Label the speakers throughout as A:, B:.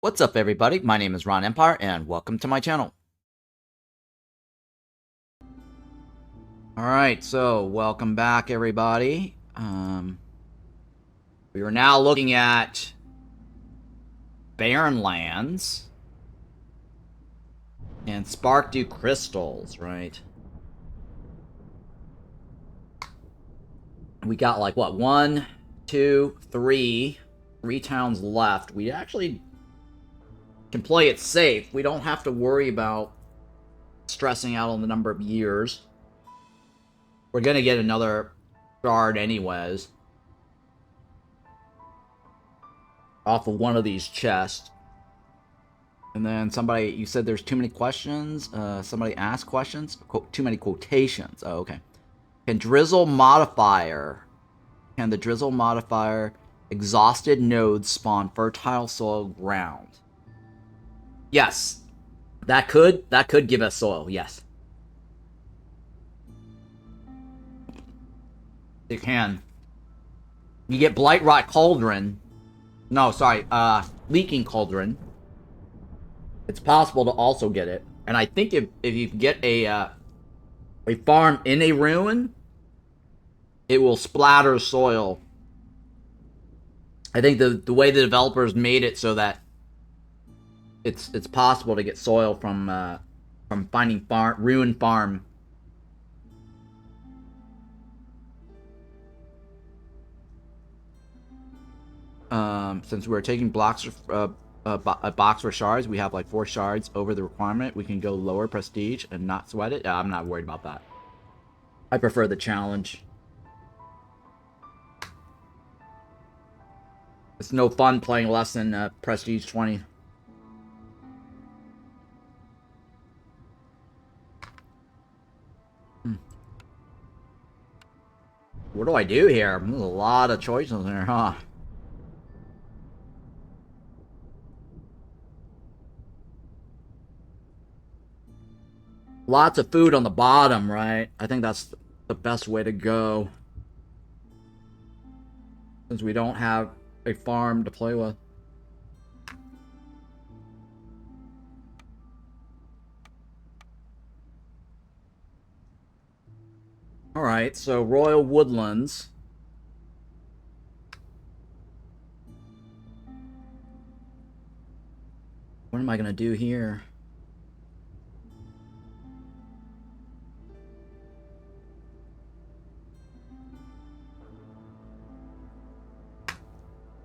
A: What's up, everybody? My name is Ron Empire, and welcome to my channel. Alright, so welcome back, everybody. We are now looking at Barren Lands and Sparkdew crystals, right? We got like, what, 1, 2, 3 towns left. We actually can play it safe. We don't have to worry about stressing out on the number of years. We're gonna get another shard anyways. Off of one of these chests. And then somebody, you said there's too many questions? Somebody asked questions? Too many quotations. Oh, okay. Can the drizzle modifier exhausted nodes spawn fertile soil ground? Yes. That could give us soil, yes. It can. You get Blightrot Cauldron. No, sorry, Leaking Cauldron. It's possible to also get it. And I think if you get a farm in a ruin, it will splatter soil. I think the way the developers made it so that it's possible to get soil from finding ruined farm. Since we're taking blocks a box for shards, we have like 4 shards over the requirement. We can go lower prestige and not sweat it. I'm not worried about that. I prefer the challenge. It's no fun playing less than prestige 20. What do I do here? There's a lot of choices there, huh? Lots of food on the bottom, right? I think that's the best way to go. Since we don't have a farm to play with. Alright, so Royal Woodlands. What am I gonna do here?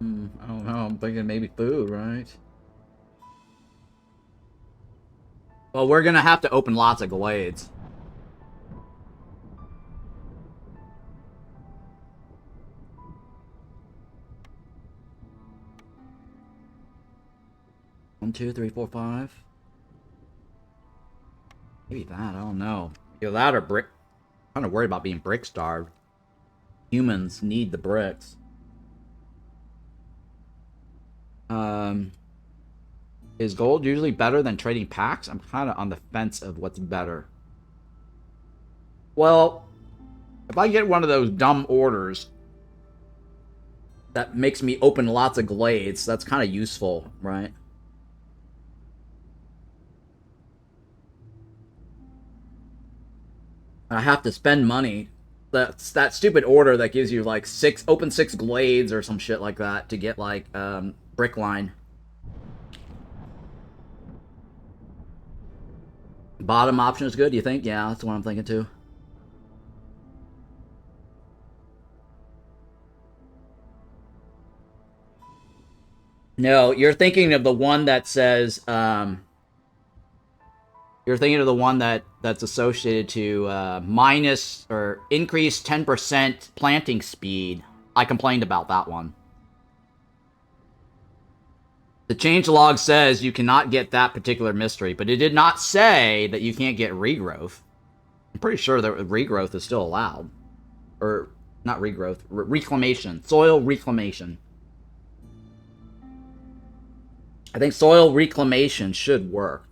A: I don't know. I'm thinking maybe food, right? Well, we're gonna have to open lots of glades. One, two, three, four, five. Maybe that. I don't know. Either that or brick. I'm kind of worried about being brick starved. Humans need the bricks. Is gold usually better than trading packs? I'm kind of on the fence of what's better. Well, if I get one of those dumb orders that makes me open lots of glades, that's kind of useful, right? I have to spend money. That's that stupid order that gives you like open 6 glades or some shit like that to get like brick line. Bottom option is good, you think? Yeah, that's what I'm thinking too. No, you're thinking of the one that says you're thinking of the one that's associated to minus or increase 10% planting speed. I complained about that one. The changelog says you cannot get that particular mystery, but it did not say that you can't get regrowth. I'm pretty sure that regrowth is still allowed. Or, not regrowth, reclamation. Soil reclamation. I think soil reclamation should work.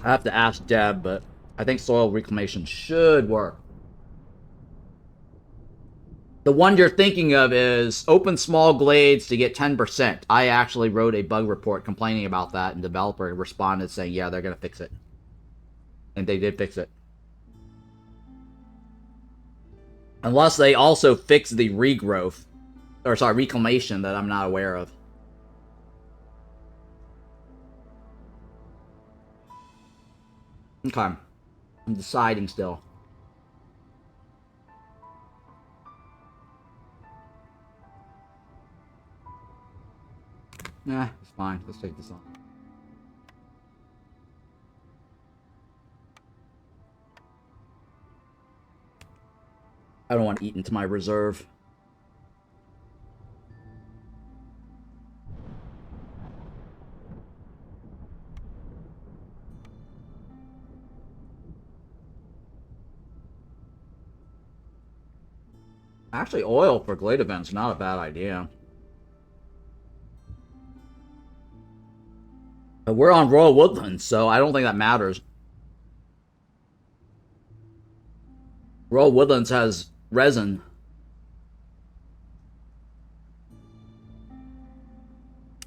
A: I have to ask Deb, but I think soil reclamation should work. The one you're thinking of is open small glades to get 10%. I actually wrote a bug report complaining about that, and the developer responded saying, yeah, they're going to fix it. And they did fix it. Unless they also fix the regrowth. Or, sorry, reclamation that I'm not aware of. Okay. I'm deciding still. Nah, it's fine. Let's take this on. I don't want to eat into my reserve. Actually, oil for glade events is not a bad idea. But we're on Royal Woodlands, so I don't think that matters. Royal Woodlands has resin.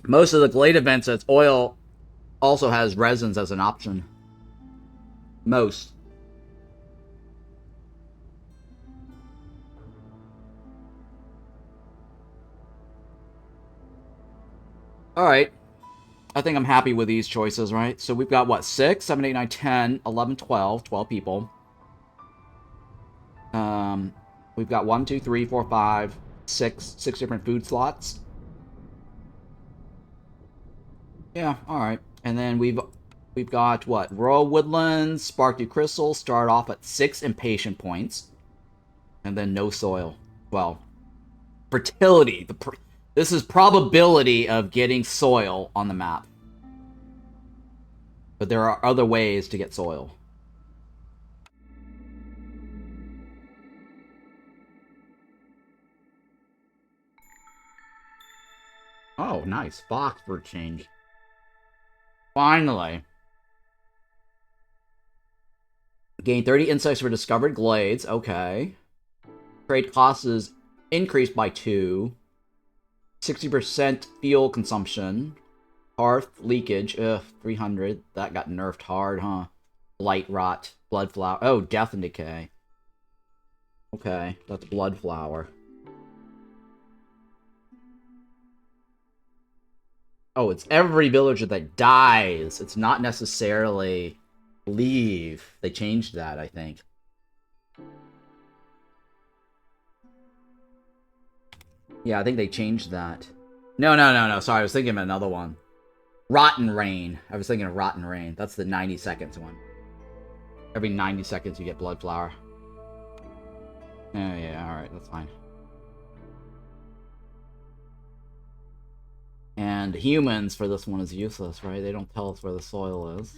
A: Most of the glade events, it's oil also has resins as an option. Most. Alright. I think I'm happy with these choices, right? So we've got, what, 6, 7, 8, 9, 10, 11, 12. 12 people. We've got 1, 2, 3, 4, 5, 6 different food slots. Yeah, alright. And then we've got, what, Royal Woodlands, Sparkdew Crystal, start off at 6 impatient points. And then no soil. Well, fertility. This is probability of getting soil on the map. But there are other ways to get soil. Oh, nice. Fox for a change. Finally. Gain 30 insects for discovered glades. Okay. Trade cost is increased by 2. 60% fuel consumption. Hearth leakage. Ugh, 300. That got nerfed hard, huh? Blight rot. Blood flower. Oh, death and decay. Okay, that's blood flower. Oh, it's every villager that dies. It's not necessarily leave. They changed that, I think. Yeah, I think they changed that. No. Sorry, I was thinking of another one. Rotten Rain. I was thinking of Rotten Rain. That's the 90 seconds one. Every 90 seconds you get blood flower. Oh, yeah, alright, that's fine. And humans for this one is useless, right? They don't tell us where the soil is.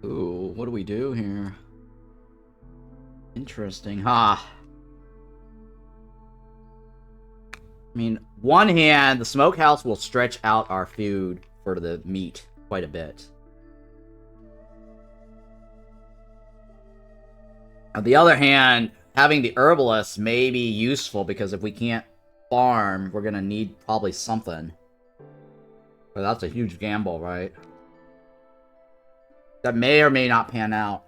A: Ooh, what do we do here? Interesting, huh? I mean, one hand, the smokehouse will stretch out our food for the meat quite a bit. On the other hand, having the herbalist may be useful because if we can't farm, we're gonna need probably something. But that's a huge gamble, right? That may or may not pan out.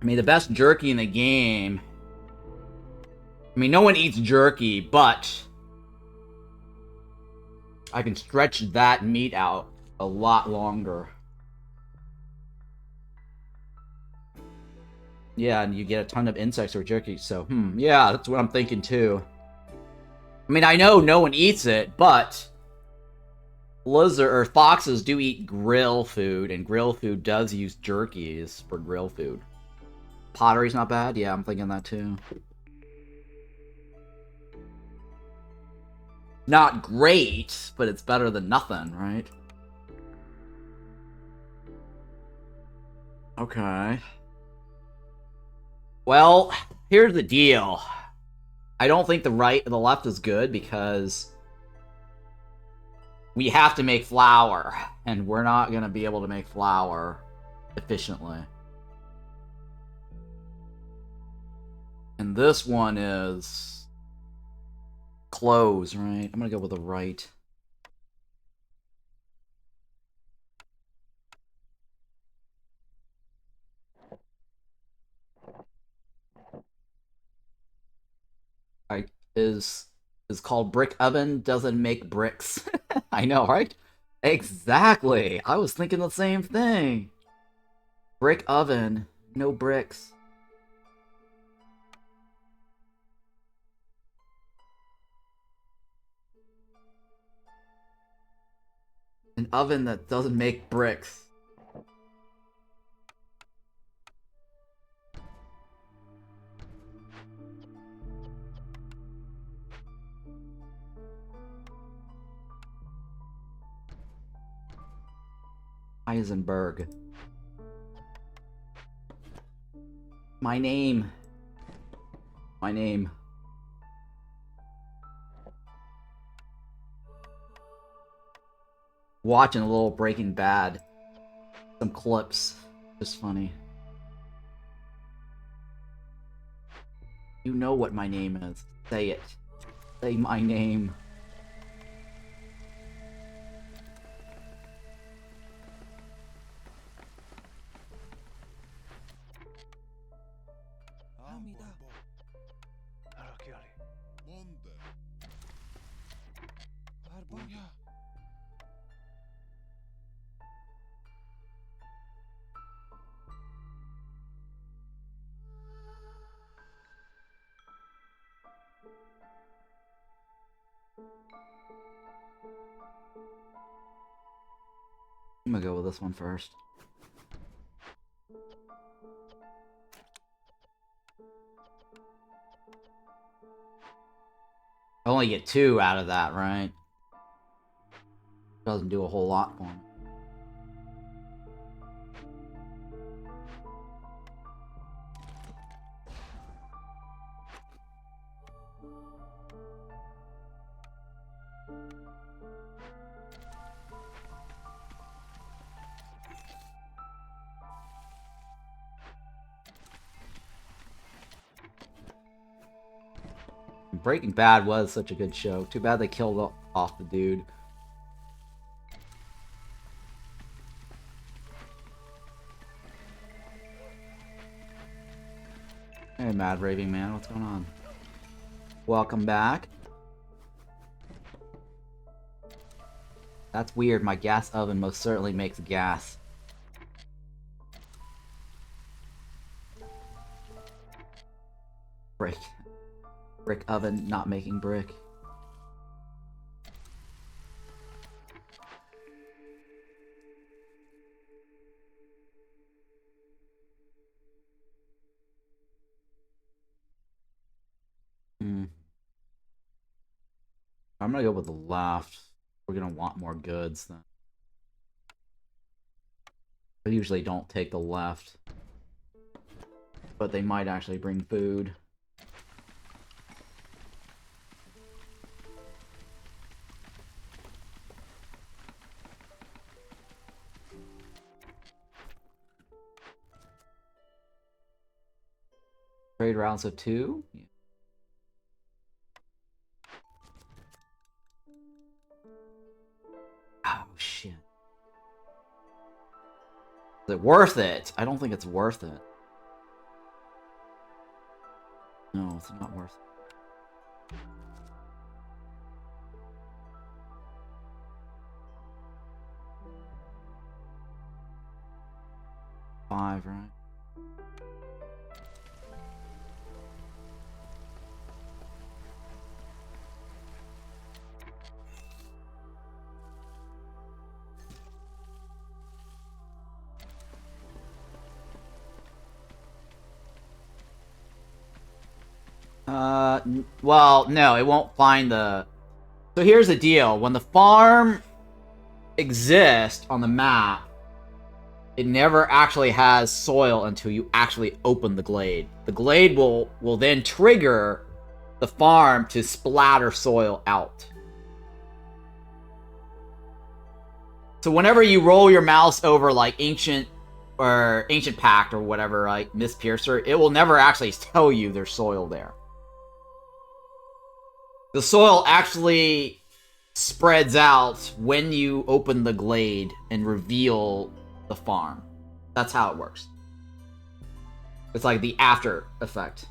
A: I mean, the best jerky in the game... I mean, no one eats jerky, but... I can stretch that meat out a lot longer. Yeah, and you get a ton of insects or jerky, so, yeah, that's what I'm thinking too. I mean, I know no one eats it, but... Lizard or foxes do eat grill food, and grill food does use jerkies for grill food. Pottery's not bad? Yeah, I'm thinking that too. Not great, but it's better than nothing, right? Okay. Well, here's the deal. I don't think the left is good because we have to make flour, and we're not going to be able to make flour efficiently. And this one is clothes, right? I'm going to go with the right. Is called brick oven, doesn't make bricks. I know, right? Exactly. I was thinking the same thing. Brick oven, no bricks. An oven that doesn't make bricks. Eisenberg. My name. My name. Watching a little Breaking Bad. Some clips. Just funny. You know what my name is. Say it. Say my name. I'm gonna go with this one first. I only get 2 out of that, right? Doesn't do a whole lot for me. Breaking Bad was such a good show. Too bad they killed off the dude. Hey, Mad Raving Man, what's going on? Welcome back. That's weird. My gas oven most certainly makes gas. Brick oven not making brick. I'm gonna go with the left. We're gonna want more goods then. I usually don't take the left, but they might actually bring food. Trade rounds of 2? Yeah. Oh, shit. Is it worth it? I don't think it's worth it. No, it's not worth it. $5, right? Well, no, it won't find the... So here's the deal. When the farm exists on the map, it never actually has soil until you actually open the glade. The glade will then trigger the farm to splatter soil out. So whenever you roll your mouse over like Ancient or Ancient Pact or whatever, like Mist Piercer, it will never actually tell you there's soil there. The soil actually spreads out when you open the glade and reveal the farm. That's how it works. It's like the after effect.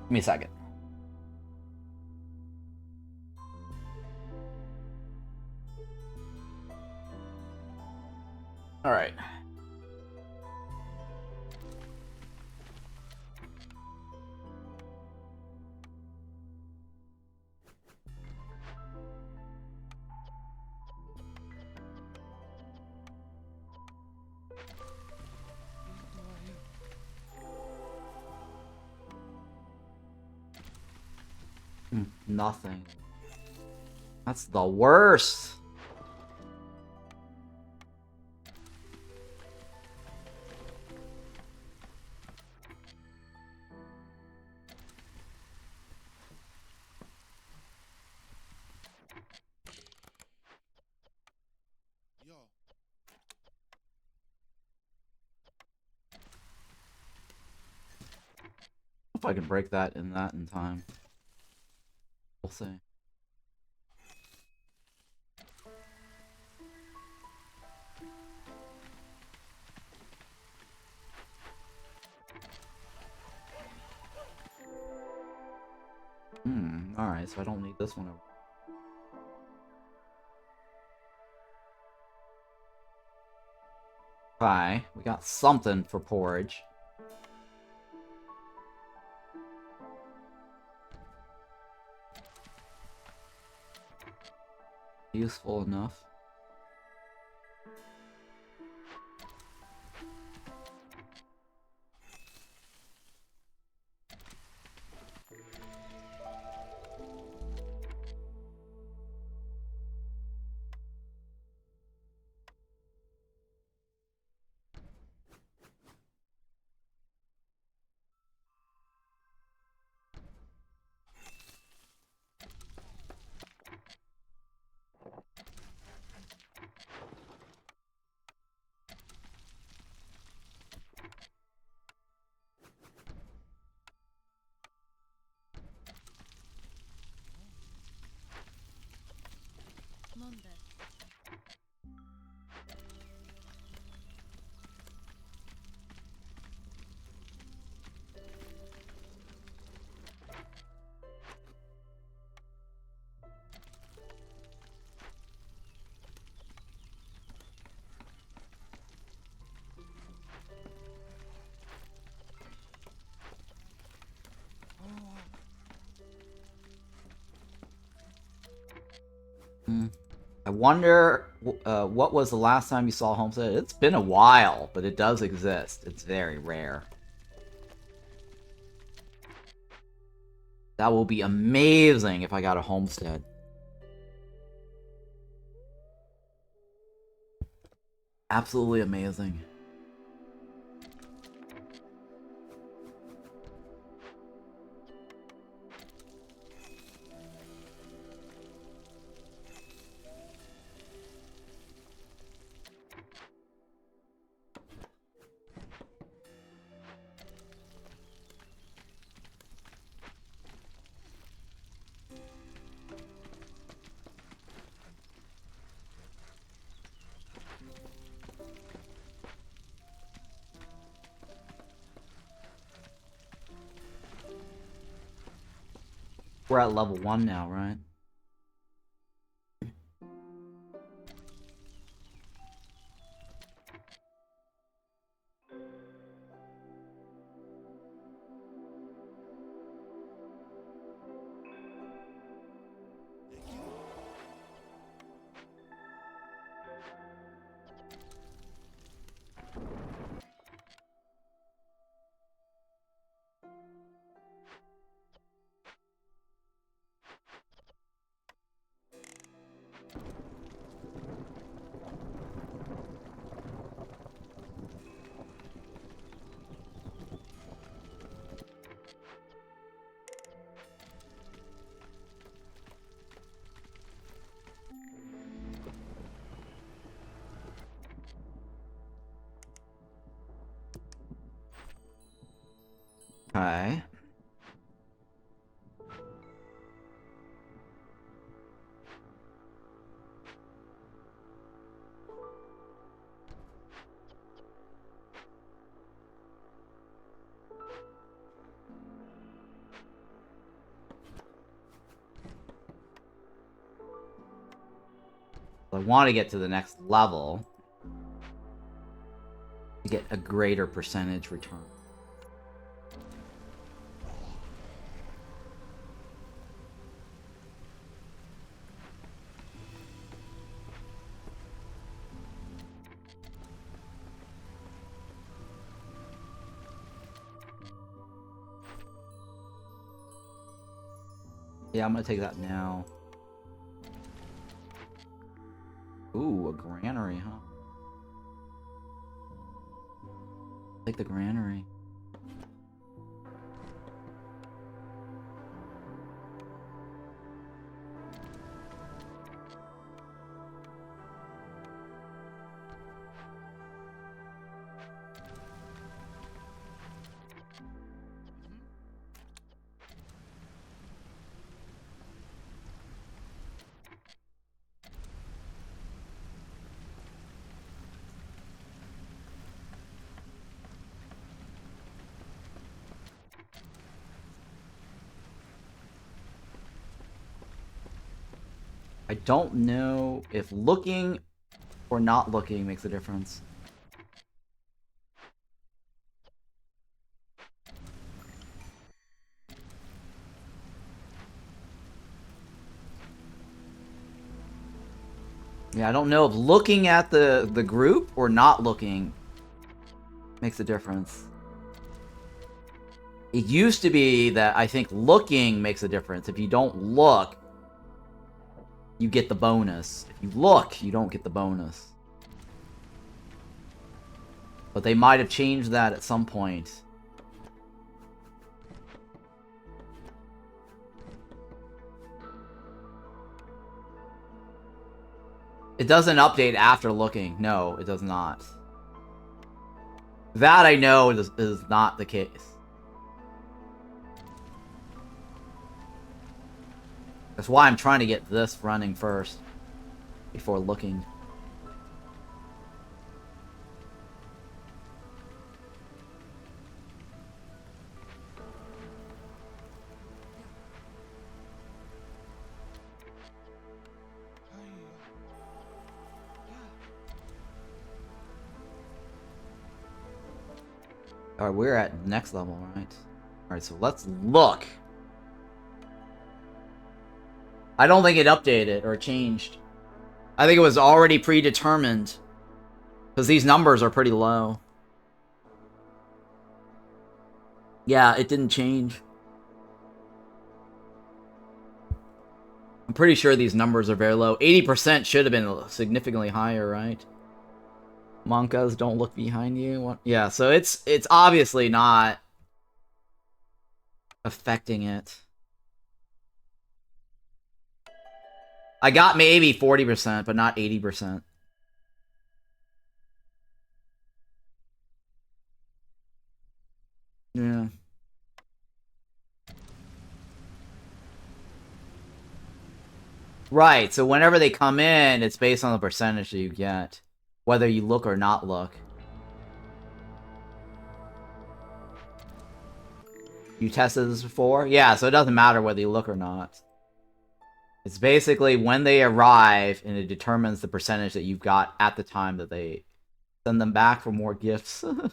A: Give me a second. All right. Nothing. That's the worst. If I can break that in time. We'll see. Alright, so I don't need this one over. Okay, we got something for porridge. Useful enough. I wonder what was the last time you saw Homestead? It's been a while, but it does exist. It's very rare. That will be amazing if I got a Homestead. Absolutely amazing. We're at level 1 now, right? Okay. I want to get to the next level to get a greater percentage return. Yeah, I'm gonna take that now. Ooh, a granary, huh? Take the granary. I don't know if looking or not looking makes a difference. Yeah, I don't know if looking at the group or not looking makes a difference. It used to be that I think looking makes a difference. If you don't look, you get the bonus. If you look, you don't get the bonus. But they might have changed that at some point. It doesn't update after looking. No, it does not. That I know is not the case. That's why I'm trying to get this running first before looking. Alright, we're at next level, right? Alright, so let's look. I don't think it updated or changed. I think it was already predetermined. Because these numbers are pretty low. Yeah, it didn't change. I'm pretty sure these numbers are very low. 80% should have been significantly higher, right? Monkas, don't look behind you. What? Yeah, so it's obviously not affecting it. I got maybe 40%, but not 80%. Yeah. Right, so whenever they come in, it's based on the percentage that you get. Whether you look or not look. You tested this before? Yeah, so it doesn't matter whether you look or not. It's basically when they arrive, and it determines the percentage that you've got at the time that they send them back for more gifts. Oh,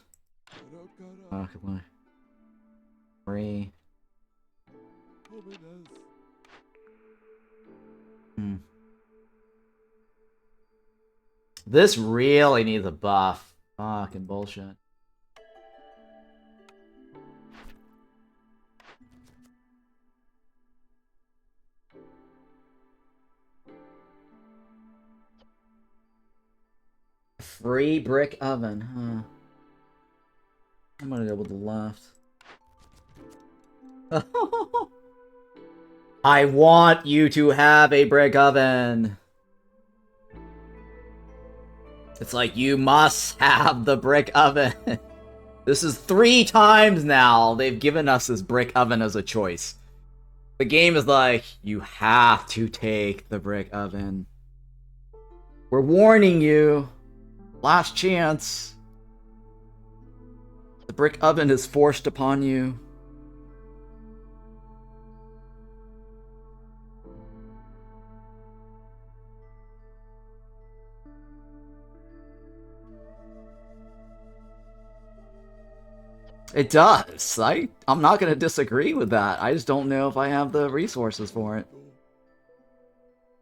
A: come on. 3. This really needs a buff. Fucking bullshit. Free brick oven, huh? I'm gonna go with the left. I want you to have a brick oven. It's like, you must have the brick oven. This is 3 times now they've given us this brick oven as a choice. The game is like, you have to take the brick oven. We're warning you. Last chance. The brick oven is forced upon you. It does. I'm not going to disagree with that. I just don't know if I have the resources for it.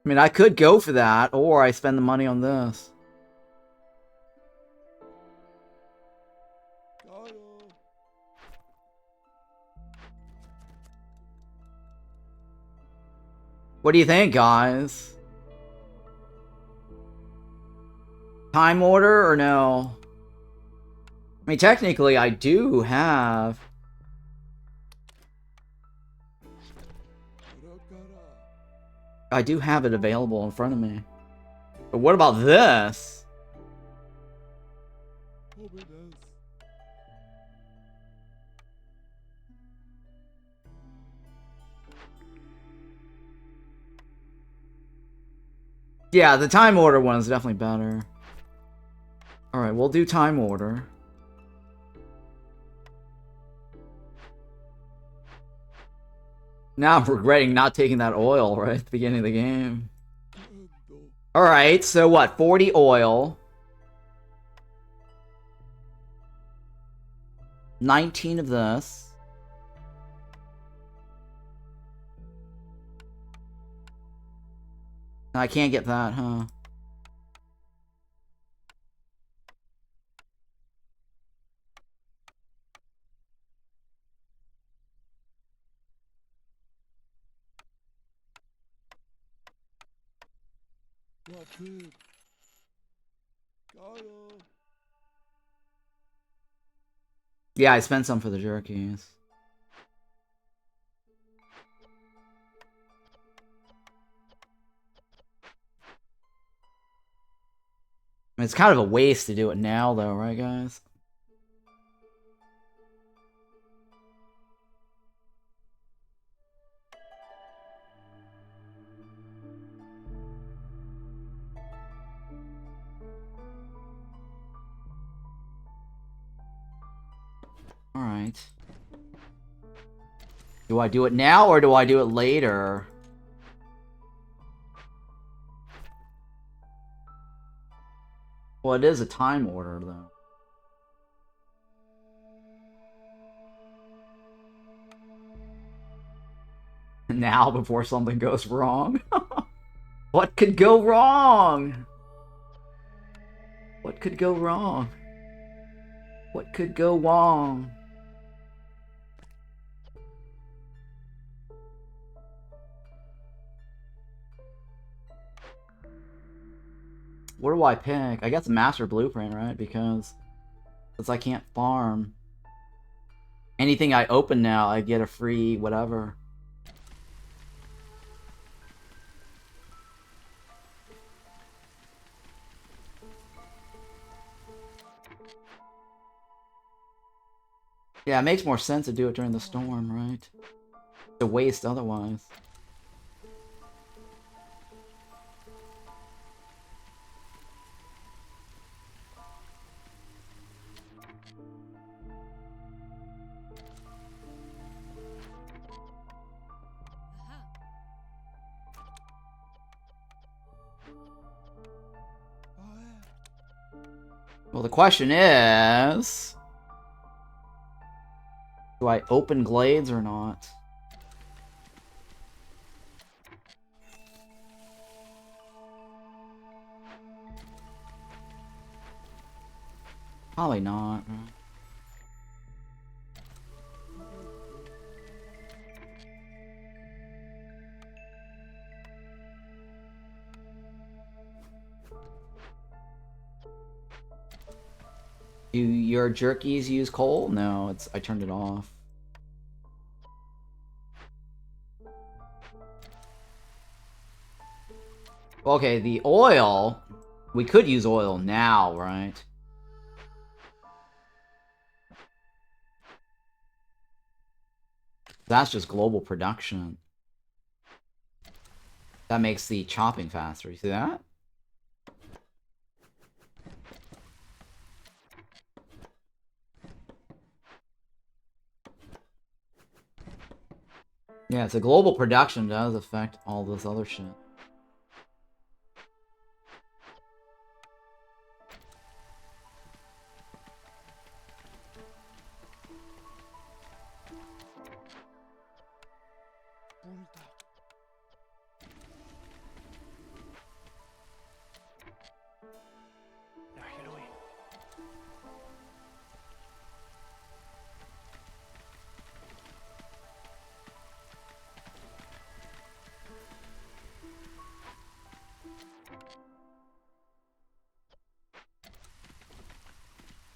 A: I mean, I could go for that, or I spend the money on this. What do you think, guys? Time order or no? I mean, technically, I do have... I do have it available in front of me. But what about this? Yeah, the time order one is definitely better. Alright, we'll do time order. Now I'm regretting not taking that oil right at the beginning of the game. Alright, so what? 40 oil. 19 of this. I can't get that, huh? Yeah, I spent some for the jerkies. I mean, it's kind of a waste to do it now, though, right, guys? Alright. Do I do it now, or do I do it later? Well, it is a time order, though. Now, before something goes wrong? What could go wrong? What could go wrong? What could go wrong? What do I pick? I guess the Master Blueprint, right? Because I can't farm. Anything I open now, I get a free whatever. Yeah, it makes more sense to do it during the storm, right? It's a waste otherwise. Well, the question is... do I open glades or not? Probably not. Do your jerkies use coal? No, I turned it off. Okay, the oil. We could use oil now, right? That's just global production. That makes the chopping faster. You see that? Yeah, it's a global production does affect all this other shit.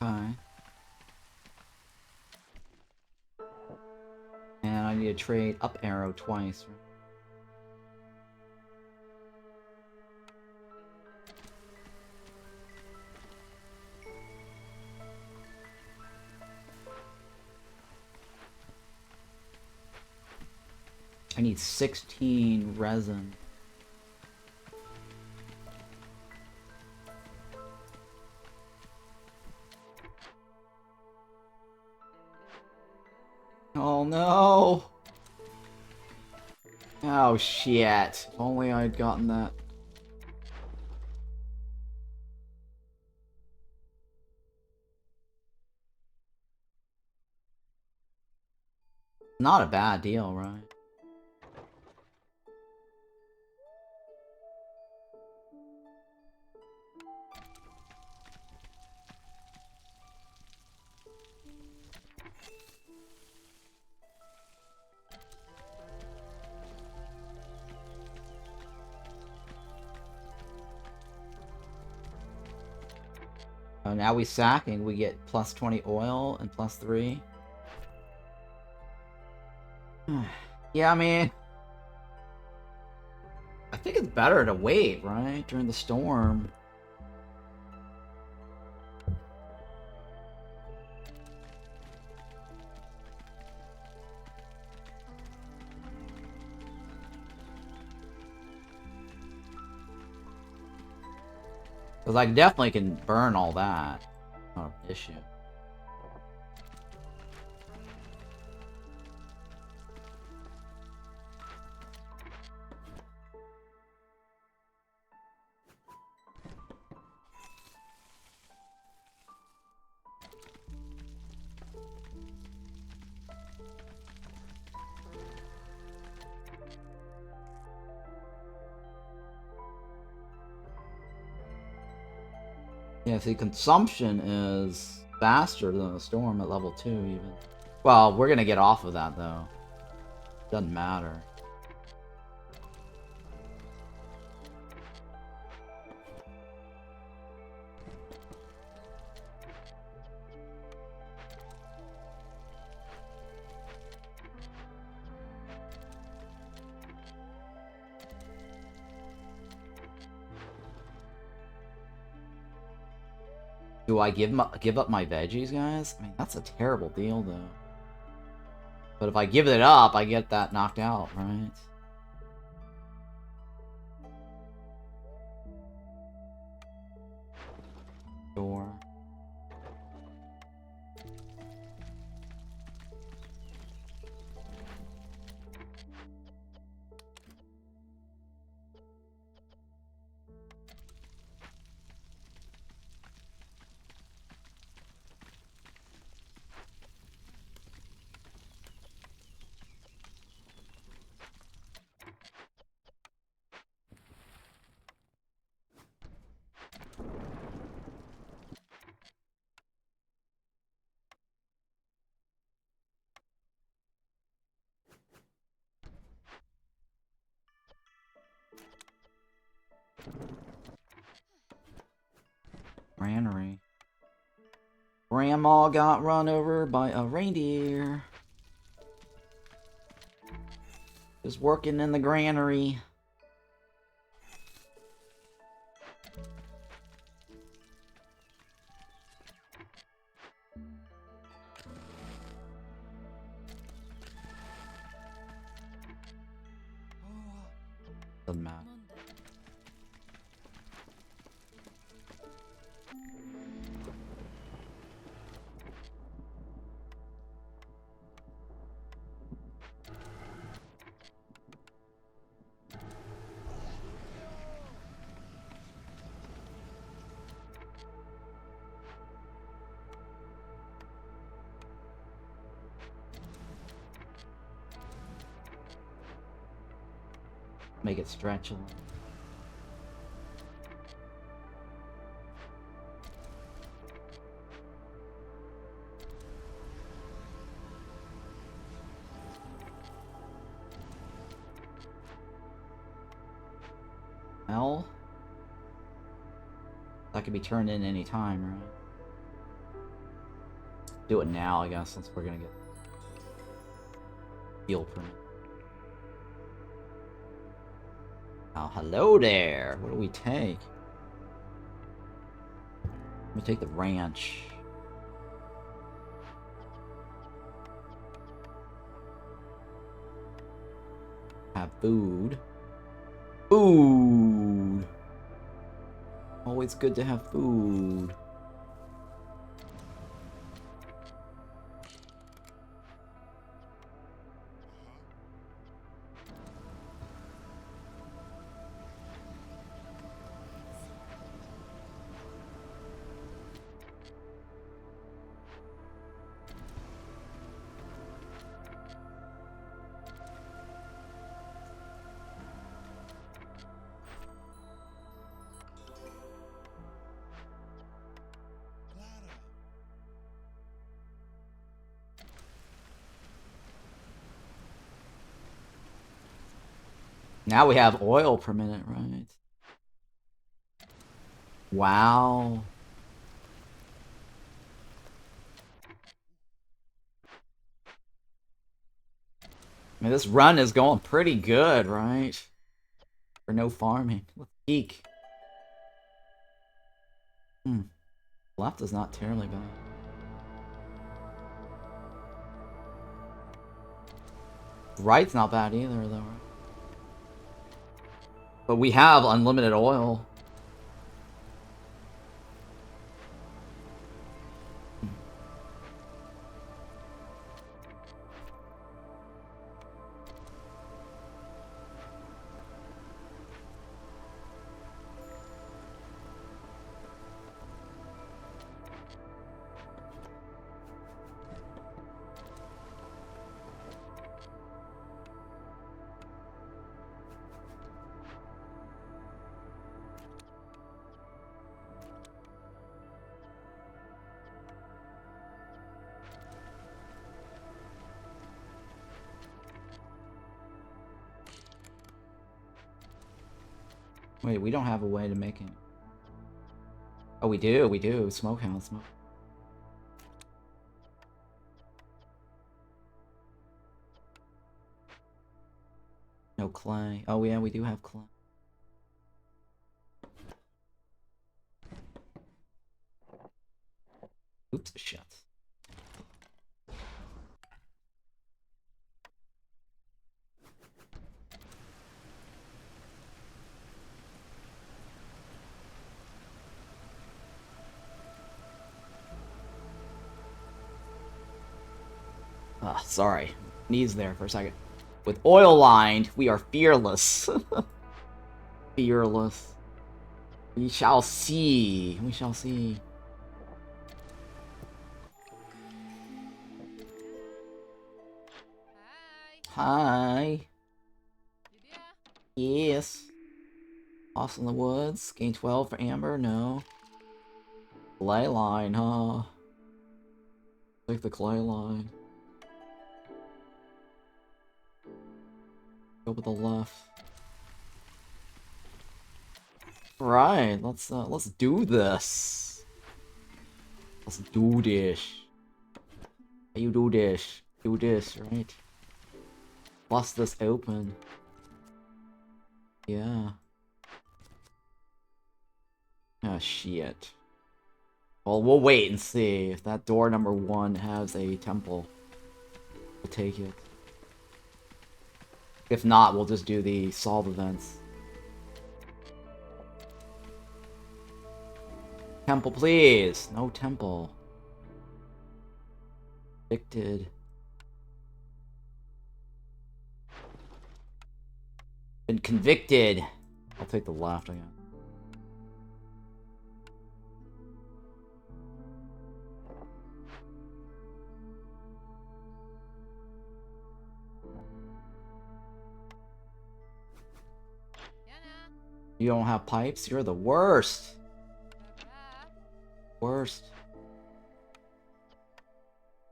A: Okay. And I need to trade up arrow twice. I need 16 resin. Oh no! Oh shit. If only I had gotten that. Not a bad deal, right? Oh, now we sacking, we get plus 20 oil and plus 3. Yeah, I mean... I think it's better to wait, right? During the storm. Because I definitely can burn all that. Not an issue. Yeah, see, consumption is faster than a storm at level 2, even. Well, we're gonna get off of that, though. Doesn't matter. Do I give up my veggies, guys? I mean, that's a terrible deal, though. But if I give it up, I get that knocked out, right? Sure. Granary. Grandma got run over by a reindeer. Just working in the granary. Doesn't matter. Make it stretch a little. Well, that could be turned in any time, right? Do it now, I guess, since we're gonna get heal permit. Oh, hello there. What do we take? Let me take the ranch. Have food. Food! Always good to have food. Now we have oil per minute, right? Wow. I mean, this run is going pretty good, right? For no farming. Let's peek. Left is not terribly bad. Right's not bad either, though, right? But we have unlimited oil. Wait, we don't have a way to make it. Oh, we do. Smokehouse. No clay. Oh, yeah, we do have clay. Oops, shit. Ah, sorry. Knees there for a second. With oil lined, we are fearless. Fearless. We shall see. We shall see. Hi. Yes. Lost in the woods. Gain 12 for Amber? No. Clay line, huh? Take the clay line. Go with the left. Right, let's do this. Let's do this. How you do this? Do this, right? Bust this open. Yeah. Ah, shit. Well, we'll wait and see if that door number 1 has a temple. We'll take it. If not, we'll just do the solve events. Temple, please. No temple. Convicted. Been convicted. I'll take the left again. You don't have pipes? You're the worst. Worst.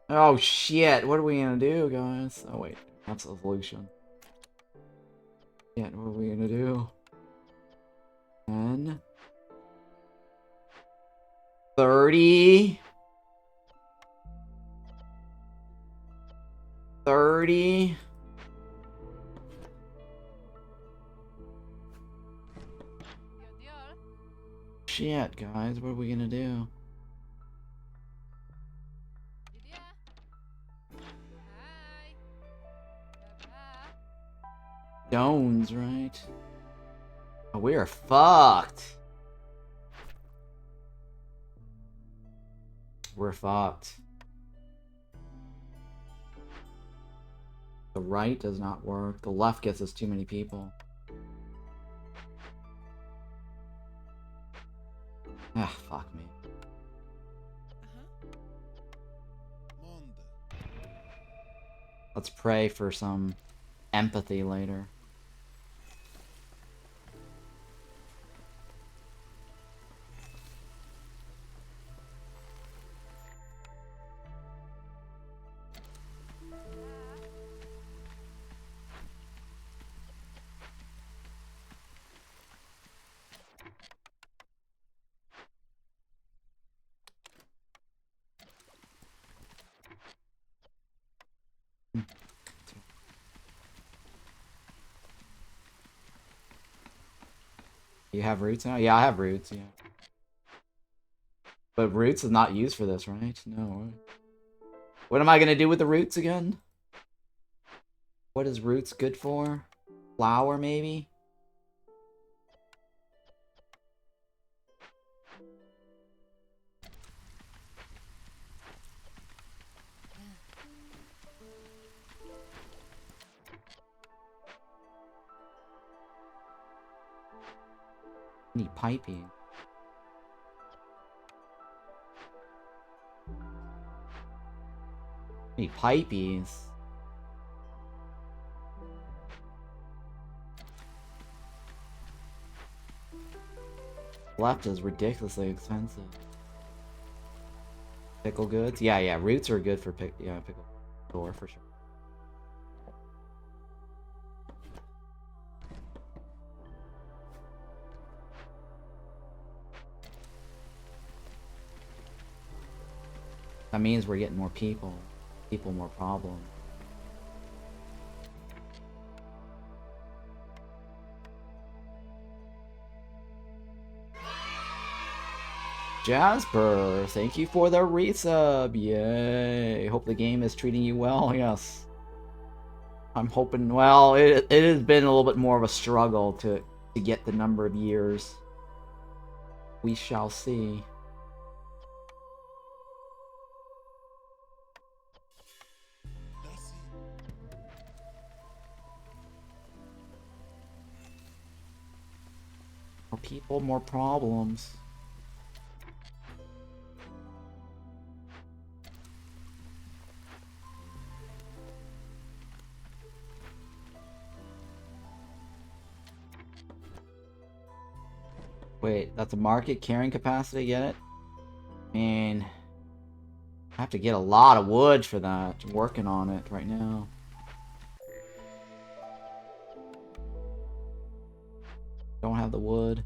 A: Oh shit, what are we gonna do, guys? Oh wait, that's the solution. Shit, what are we gonna do? 10 30 30 Shit, guys, what are we gonna do? Stones, right? Oh, we are fucked. We're fucked. The right does not work. The left gets us too many people. Ah, fuck me. Let's pray for some empathy later. You have roots now? Yeah, I have roots, yeah. But roots is not used for this, right? No. What am I gonna do with the roots again? What is roots good for? Flour, maybe? Need piping. Need pipies. Left is ridiculously expensive. Pickle goods? Yeah, roots are good for pickle store for sure. That means we're getting more people. People more problems. Jasper, thank you for the resub. Yay. Hope the game is treating you well. Yes. I'm hoping, well, it has been a little bit more of a struggle to get the number of years. We shall see. More people, more problems. Wait, that's a market carrying capacity, get it? I mean, I have to get a lot of wood for that. I'm working on it right now. Don't have the wood.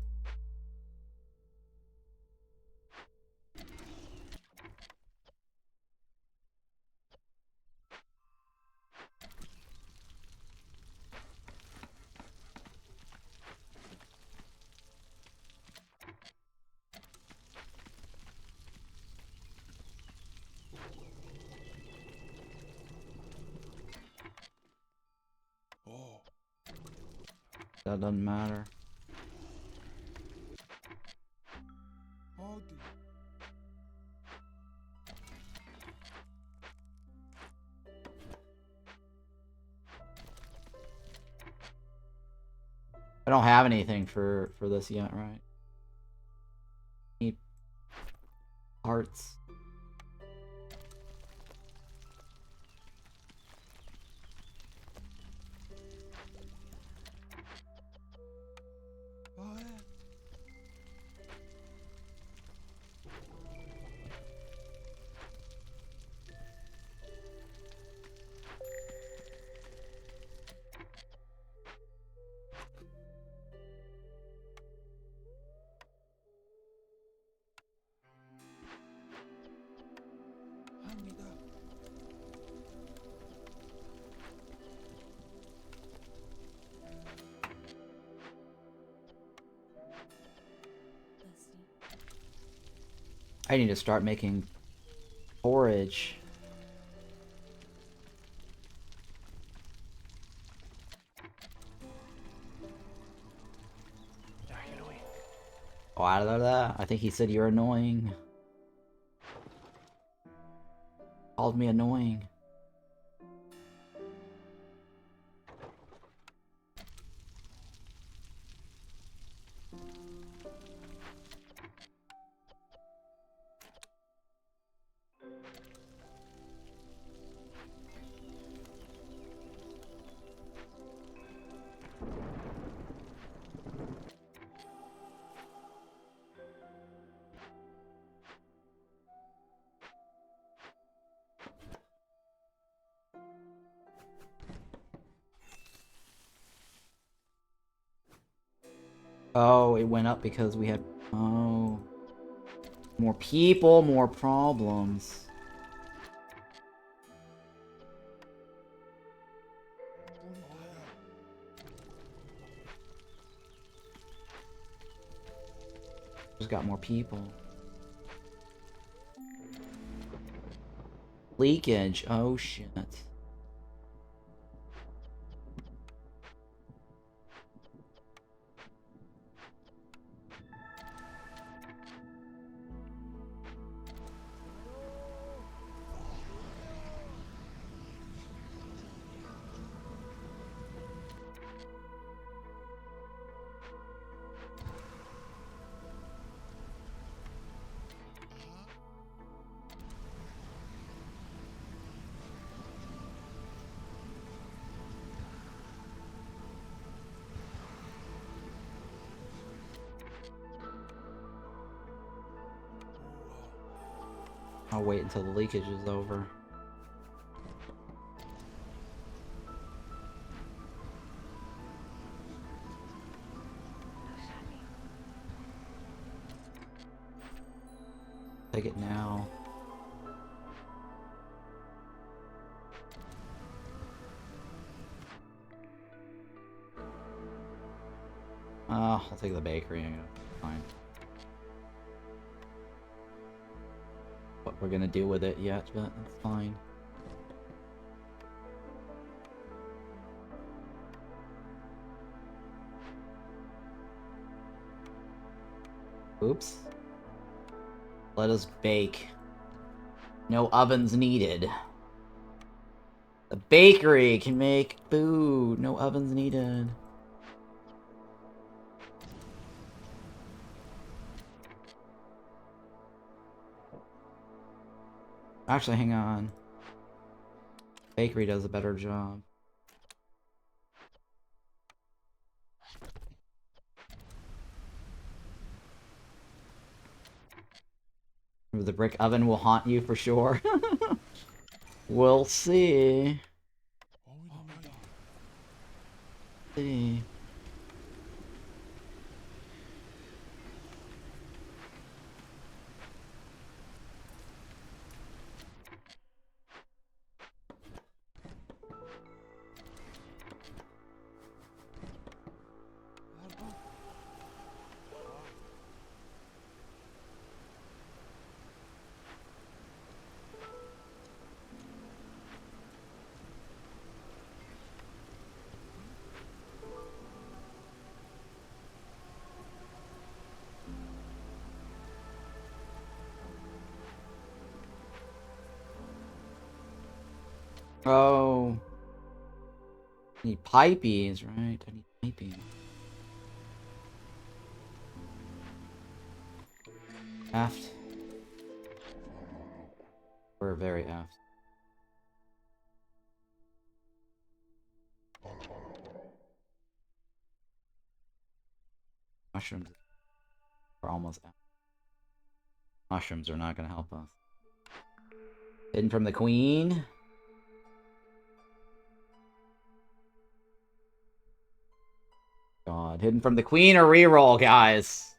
A: That doesn't matter. don't have anything for this yet, right? Need parts. I need to start making forage. Oh, I think he said you're annoying. Called me annoying. Oh, it went up because we had... Oh. More people, more problems. Just got more people. Leakage. Oh, shit. I'll wait until the leakage is over. Take it now. Oh, I'll take the bakery. Fine. What we're gonna do with it yet, but it's fine. Oops. Let us bake. No ovens needed. The bakery can make food. No ovens needed. Actually, hang on. Bakery does a better job. The brick oven will haunt you for sure. We'll see. See. Oh. I need pipies, right? I need pipies. Effed. We're very effed. Mushrooms are almost effed. Mushrooms are not going to help us. Hidden from the queen. God, hidden from the queen or reroll, guys.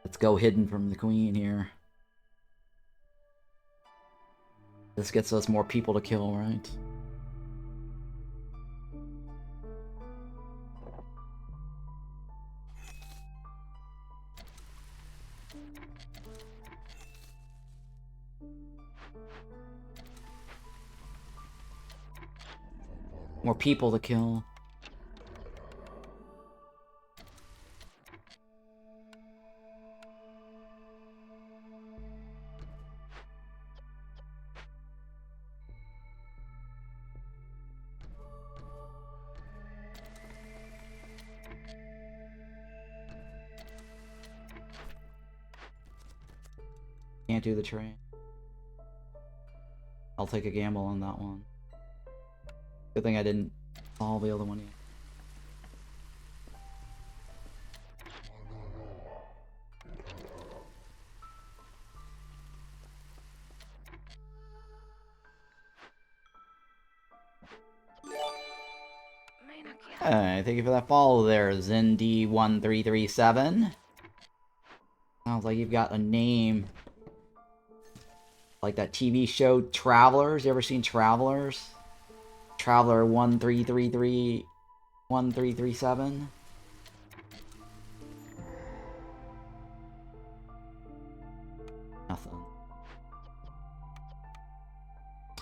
A: Let's go hidden from the queen here. This gets us more people to kill, right? More people to kill. Can't do the train. I'll take a gamble on that one. Good thing I didn't solve the other one yet. Hey, thank you for that follow there, Zindy1337. Sounds like you've got a name. Like that TV show Travelers. You ever seen Travelers? Traveler 1333 1337. Nothing.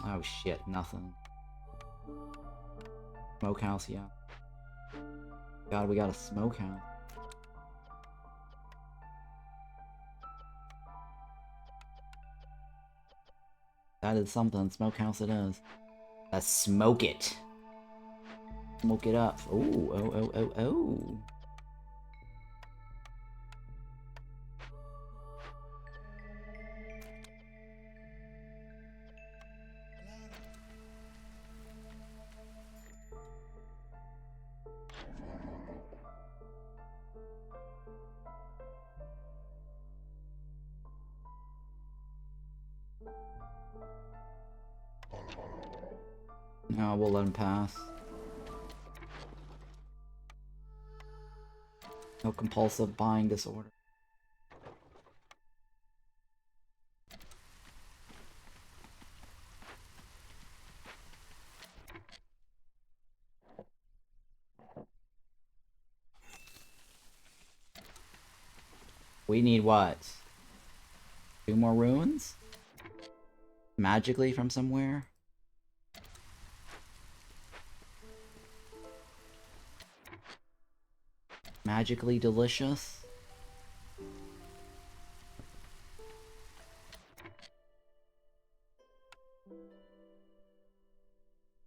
A: Oh shit, nothing. Smokehouse, yeah. God, we got a smokehouse. That is something. Smokehouse it is. Let's smoke it. Smoke it up. Ooh, oh. No, we'll let him pass. No compulsive buying disorder. We need what? 2 more runes? Magically from somewhere? Magically delicious?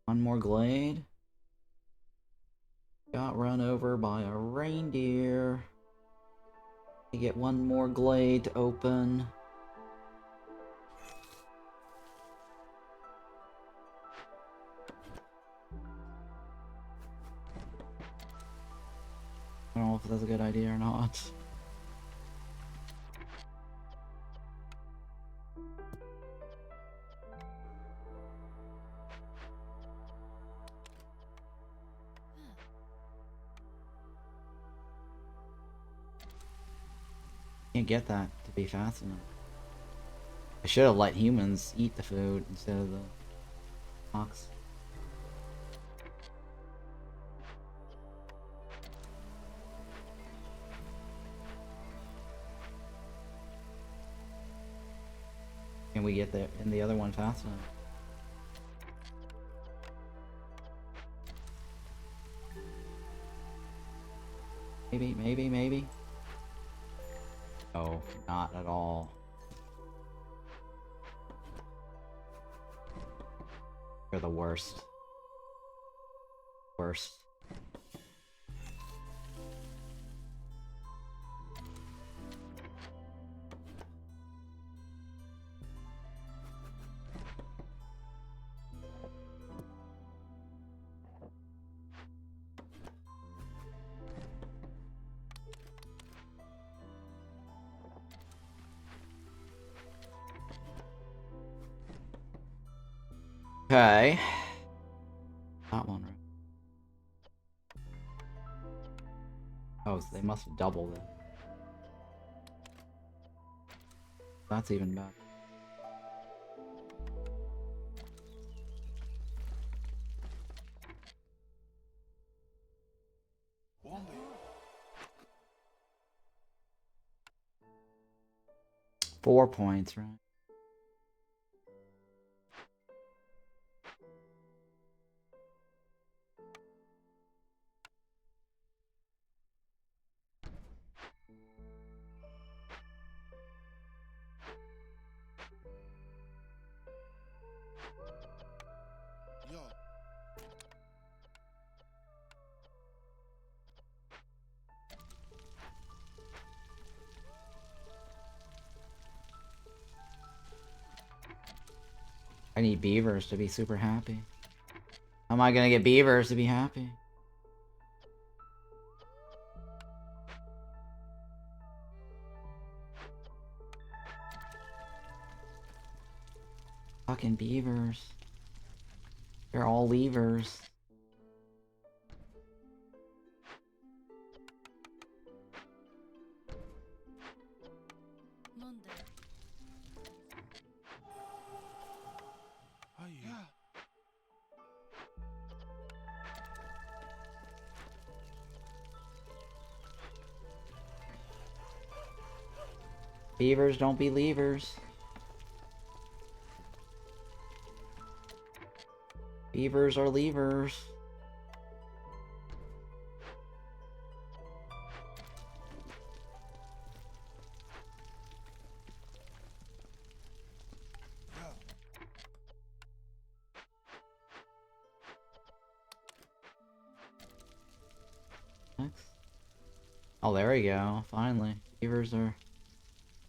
A: One more glade? Got run over by a reindeer. You get one more glade to open. I don't know if that's a good idea or not. Can't get that to be fast enough. I should have let humans eat the food instead of the ox. Can we get there in the other one fast enough? Maybe. Oh, not at all. You're the worst. Worst. Okay. That one, right? Oh, so they must have doubled it. That's even better. Four points, right? I need beavers to be super happy. How am I gonna get beavers to be happy? Fucking beavers. They're all levers. Beavers don't be levers. Beavers are levers. Next. Oh, there we go. Finally. Beavers are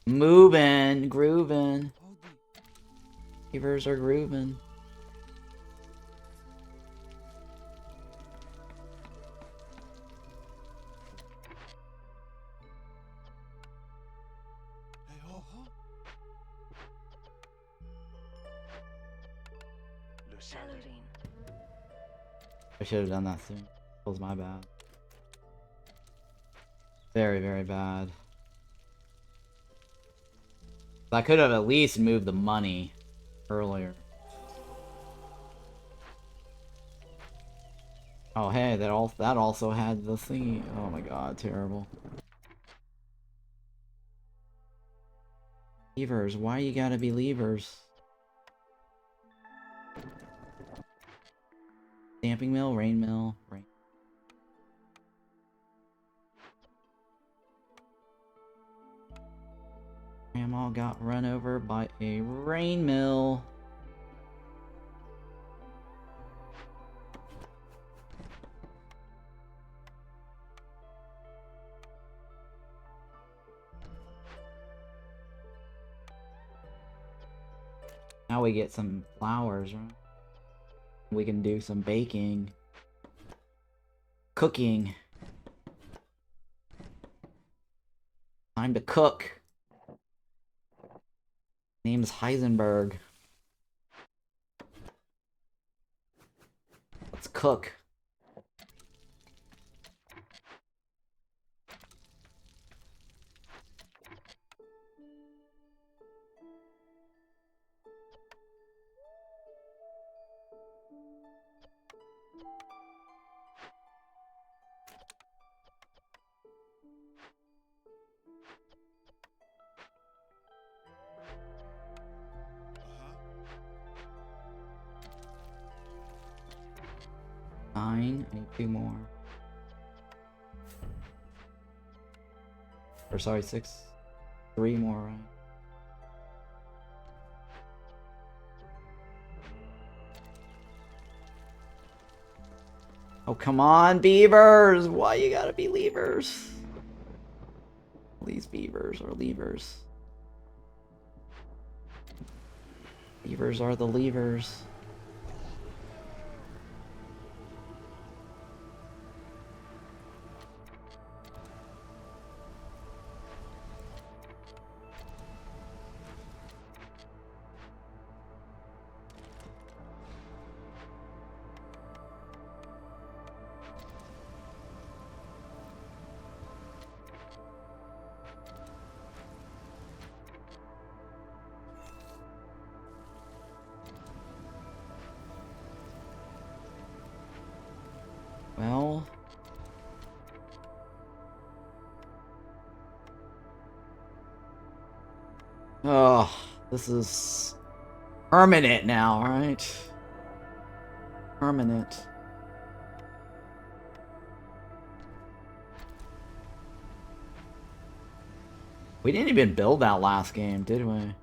A: moving, grooving. Beavers are grooving. I should have done that soon. That was my bad. Very, very bad. I could have at least moved the money earlier. Oh hey, that also had the thingy. Oh my god, terrible. Levers, why you gotta be levers? Stamping mill, rain mill, rain. Grandma got run over by a rain mill. Now we get some flowers, right? We can do some baking. Cooking. Time to cook. Name's Heisenberg. Let's cook. Nine. I need two more. Or sorry, six. Three more, right? Oh, come on, beavers! Why you gotta be levers? These beavers are levers. Levers are the levers. Oh, this is permanent now, right? Permanent. We didn't even build that last game, did we?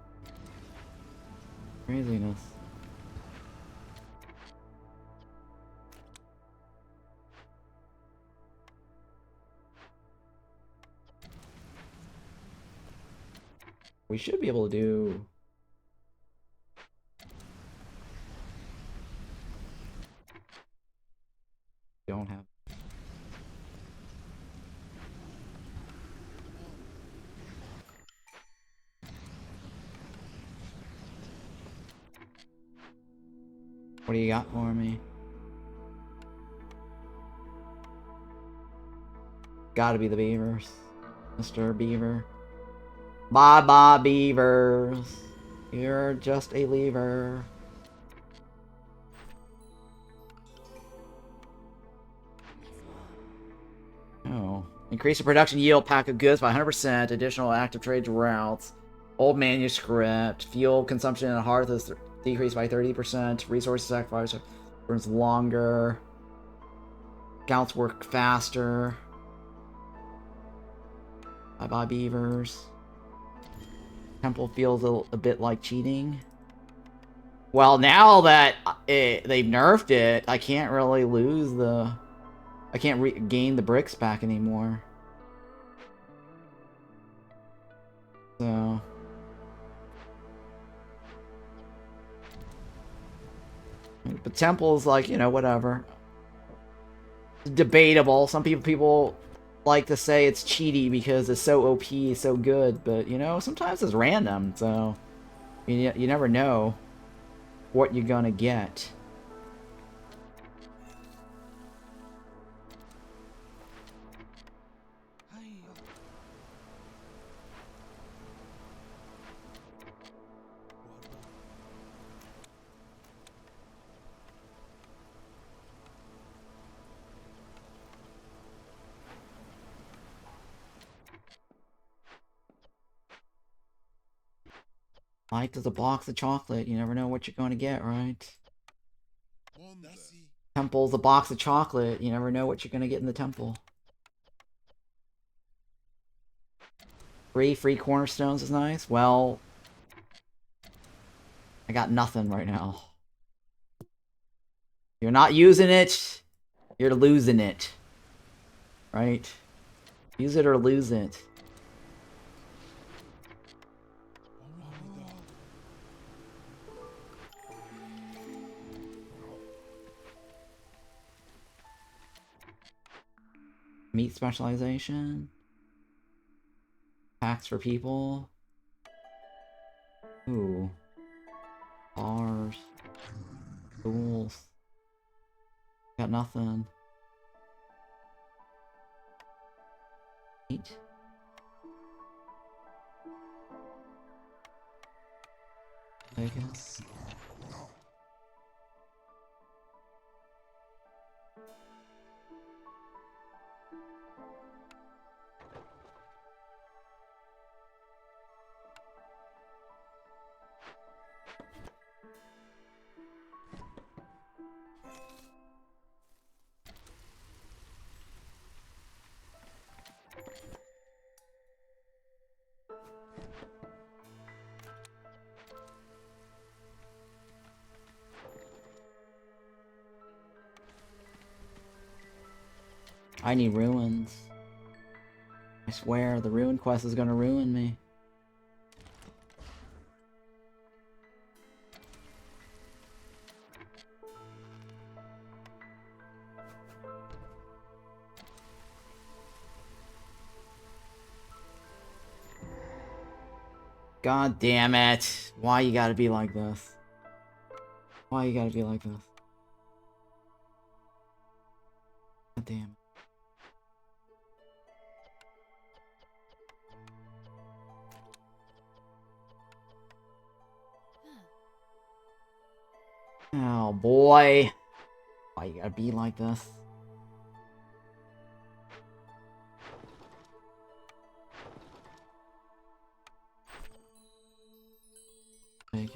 A: Craziness. We should be able to do... Don't have... What do you got for me? Gotta be the beavers. Mr. Beaver. Bye-bye, beavers. You're just a lever. Oh. Increase the production yield pack of goods by 100%. Additional active trade routes. Old manuscript. Fuel consumption in a hearth is decreased by 30%. Resources sacrifice burns longer. Scouts work faster. Bye-bye, beavers. Temple feels a bit like cheating. Well, now that they've nerfed it, I can't really lose the... I can't gain the bricks back anymore. So... But Temple's like, you know, whatever. Debatable. Some people like to say it's cheaty because it's so OP, so good. But, you know, sometimes it's random, so... You never know what you're gonna get. Life is a box of chocolate. You never know what you're going to get, right? Temple's a box of chocolate. You never know what you're going to get in the temple. Free cornerstones is nice. Well, I got nothing right now. You're not using it, you're losing it. Right? Use it or lose it. Meat specialization. Packs for people. Ooh. Bars. Tools. Got nothing. Meat. Take it. I need ruins. I swear, the ruin quest is gonna ruin me. God damn it. Why you gotta be like this? Why you gotta be like this? God damn it. Oh boy. Why you gotta be like this?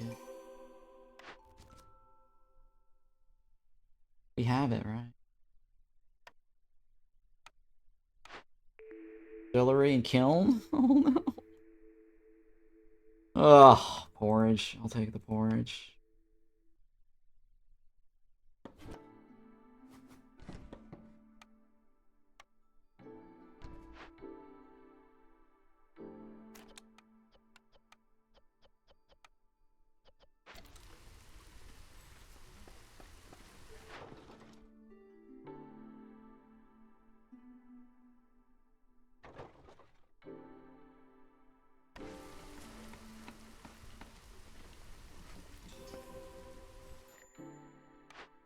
A: take it. We have it, right? Distillery and kiln? Oh no. Ugh, porridge. I'll take the porridge.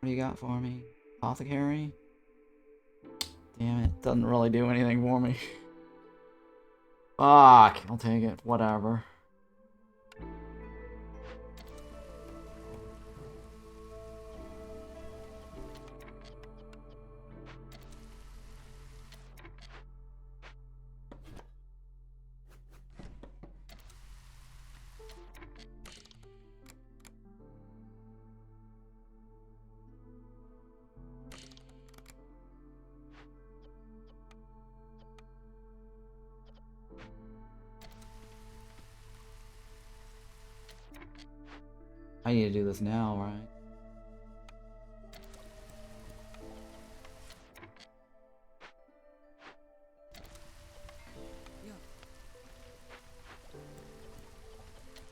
A: What do you got for me? Apothecary? Damn it, doesn't really do anything for me. Fuck, I'll take it, whatever. I need to do this now, right?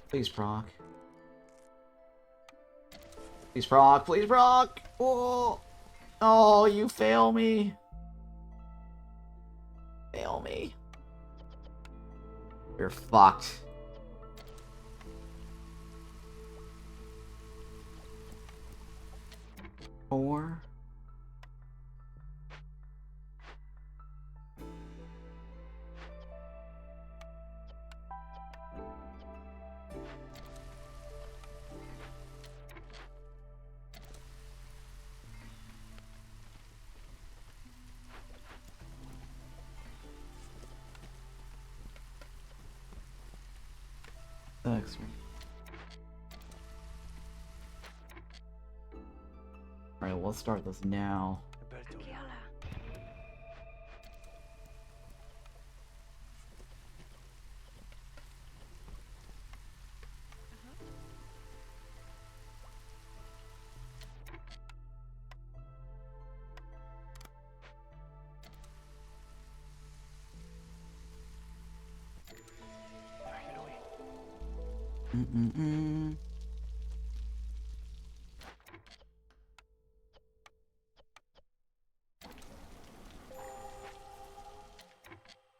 A: Please proc. Please proc, please proc! Oh! Oh, you fail me! Fail me. You're fucked. Four. Thanks. Alright, let's start this now.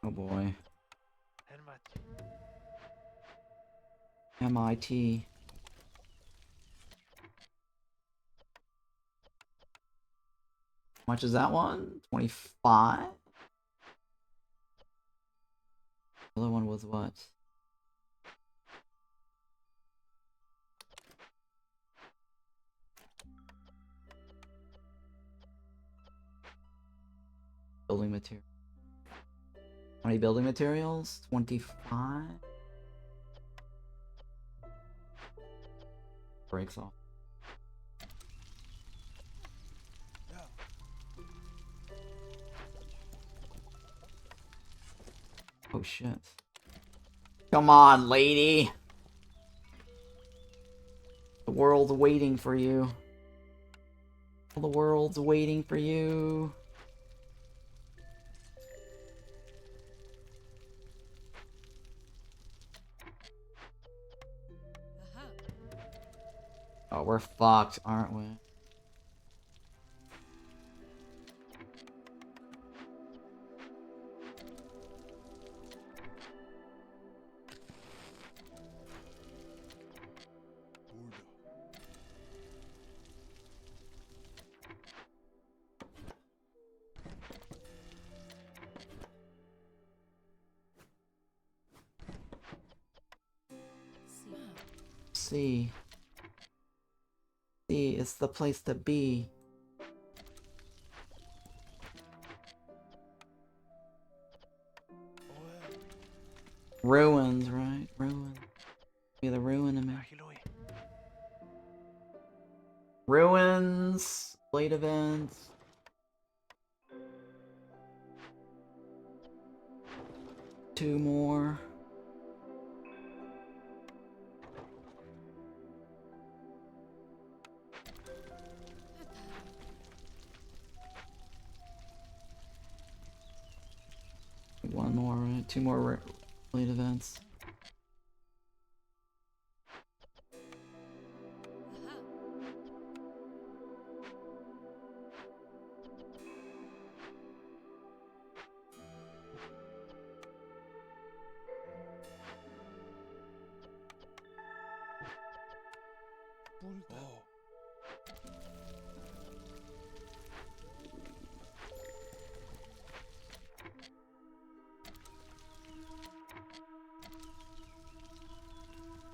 A: Oh boy. MIT. How much is that one? 25? The other one was what? Building material. How many building materials? 25? Breaks off. Oh shit. Come on, lady! The world's waiting for you. The world's waiting for you. Oh, we're fucked, aren't we? C is the place to be. Ruins, right? Ruins. Be the ruin in me. Blade events. Two more. One more, right? Two more blade events.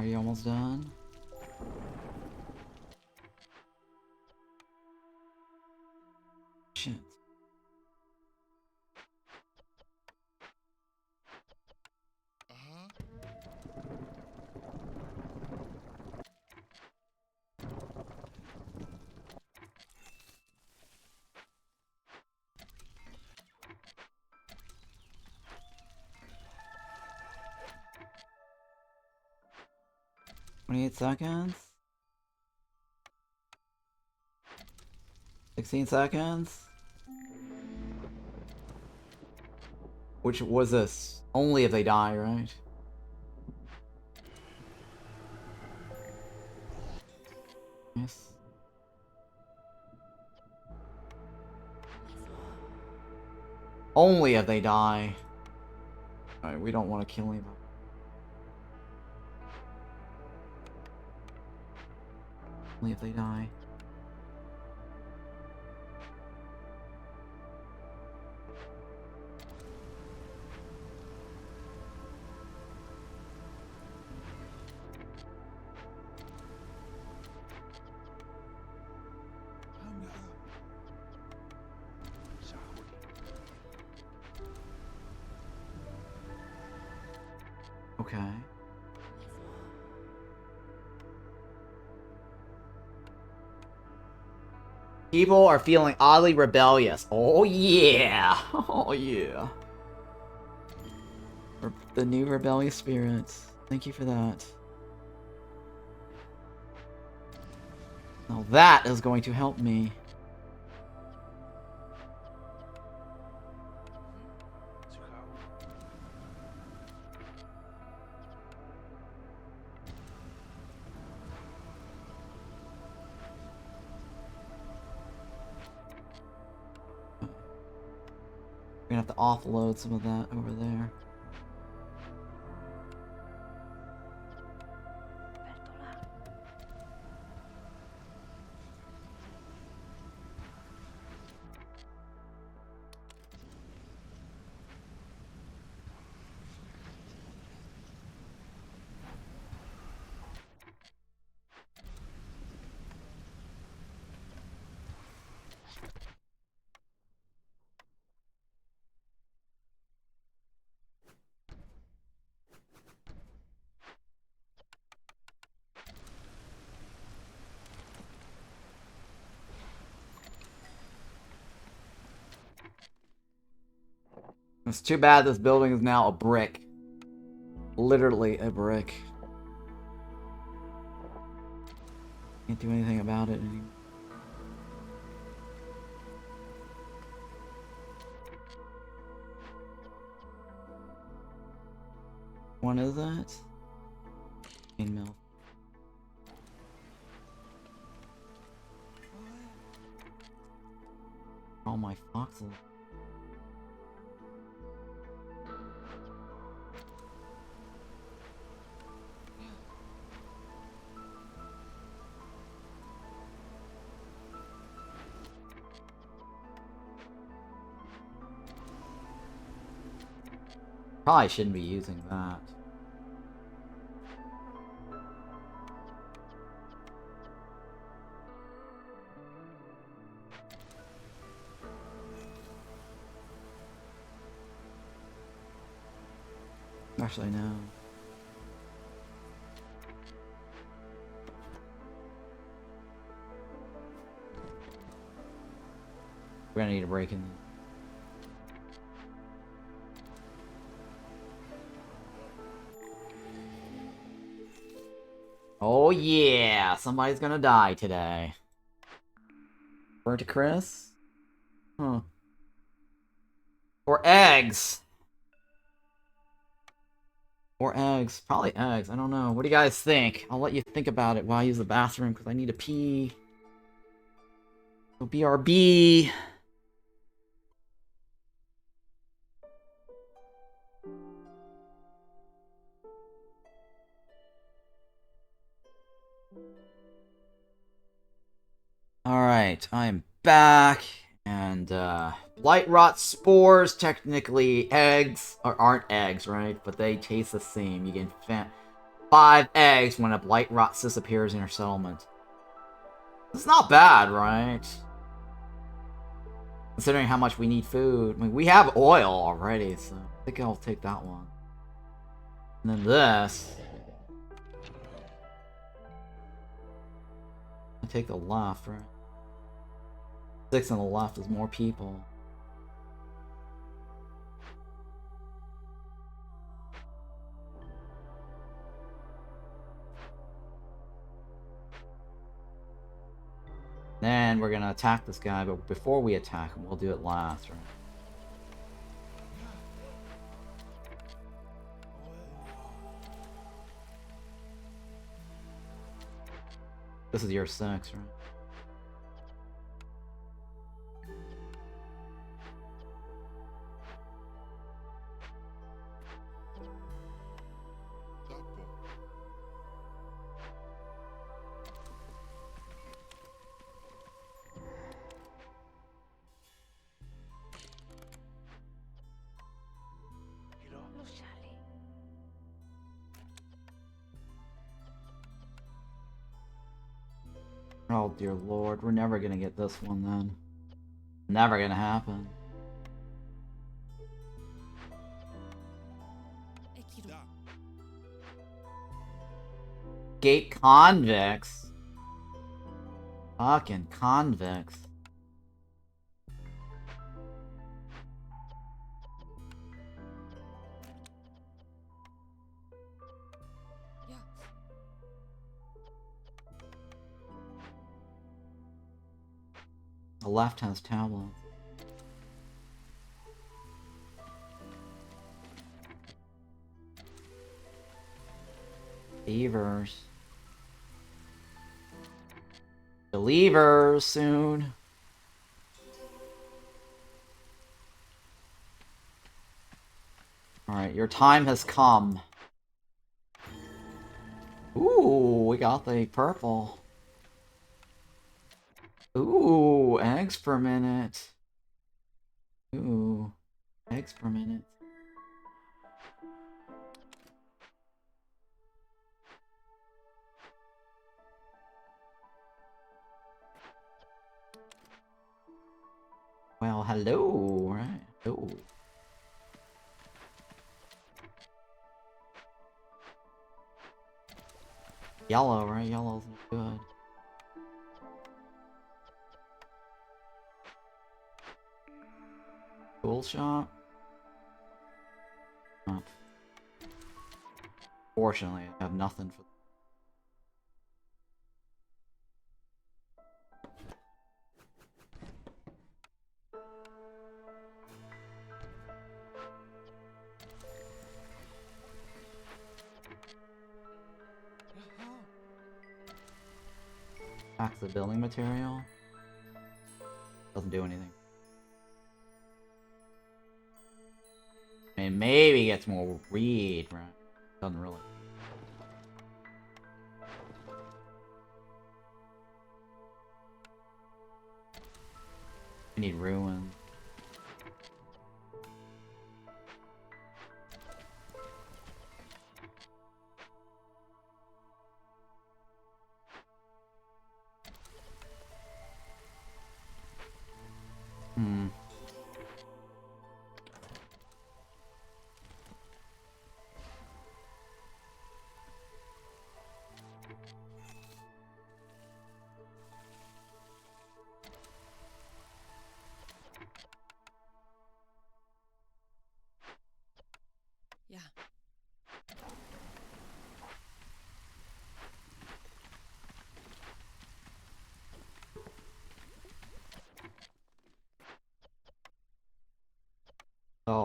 A: Are you almost done? Shit. Seconds. 16 seconds. Which was this? Only if they die, right? Yes. Only if they die. Alright, we don't want to kill him. Only if they die. Okay. People are feeling oddly rebellious. Oh yeah! Oh yeah. The new rebellious spirits. Thank you for that. Now that is going to help me. We're gonna have to offload some of that over there. It's too bad this building is now a brick. Literally a brick. Can't do anything about it anymore. One is that? Chain mill. All my foxes. Probably shouldn't be using that. Actually, no. We're gonna need a break in. Oh yeah, somebody's gonna die today. Burnt to Chris? Huh. Or eggs. Or eggs. Probably eggs. I don't know. What do you guys think? I'll let you think about it while I use the bathroom because I need to pee. So BRB. Alright, I'm back. And, Blight Rot Spores, technically eggs, or aren't eggs, right? But they taste the same. You get 5 eggs when a Blight Rot Cyst appears in your settlement. It's not bad, right? Considering how much we need food. I mean, we have oil already, so I think I'll take that one. And then this. I'll take the left, right? 6 on the left is more people. Then we're gonna attack this guy, but before we attack him, we'll do it last, right? This is year 6, right? Oh dear lord, we're never gonna get this one then. Never gonna happen. Gate convicts? Fucking convicts. The left has tablets. Beavers. Believers soon. Alright, your time has come. Ooh, we got the purple. Ooh, eggs per minute. Ooh, eggs per minute. Well, hello, right? Hello. Yellow, right? Yellow's good. Tool shop? Oh. Fortunately, I have nothing for. Back the building material. Doesn't do anything. I mean, maybe gets more read, right? Doesn't really. We need ruin.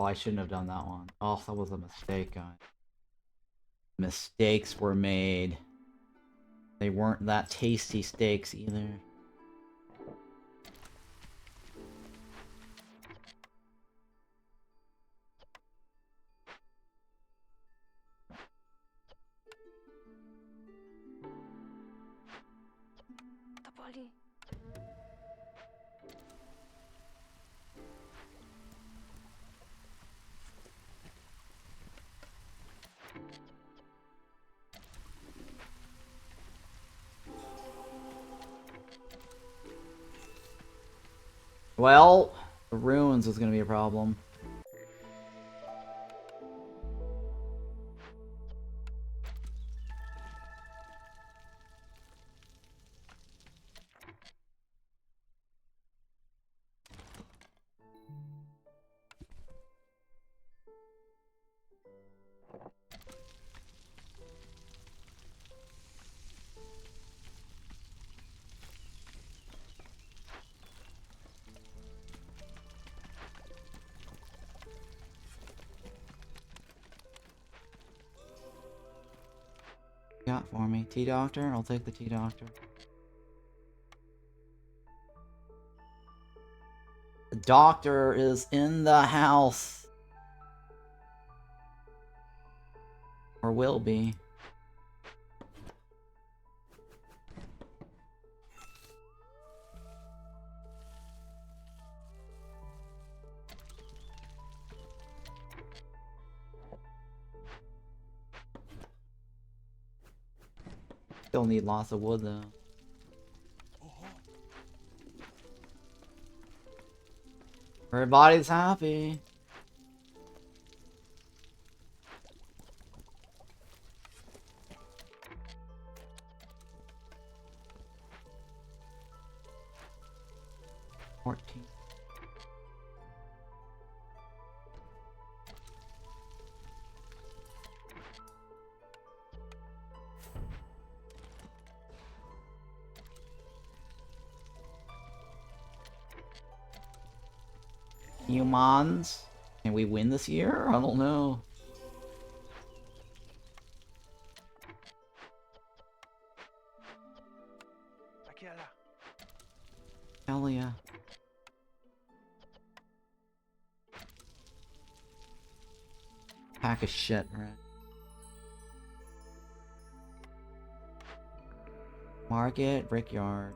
A: Oh, I shouldn't have done that one. Oh, that was a mistake, guys. Mistakes were made. They weren't that tasty steaks either. Well, the ruins is gonna be a problem. Got for me. Tea doctor? I'll take the tea doctor. The doctor is in the house. Or will be. Still need lots of wood though. Everybody's happy. Humans? Can we win this year? I don't know. Hell yeah. Pack of shit, right? Market, brickyard.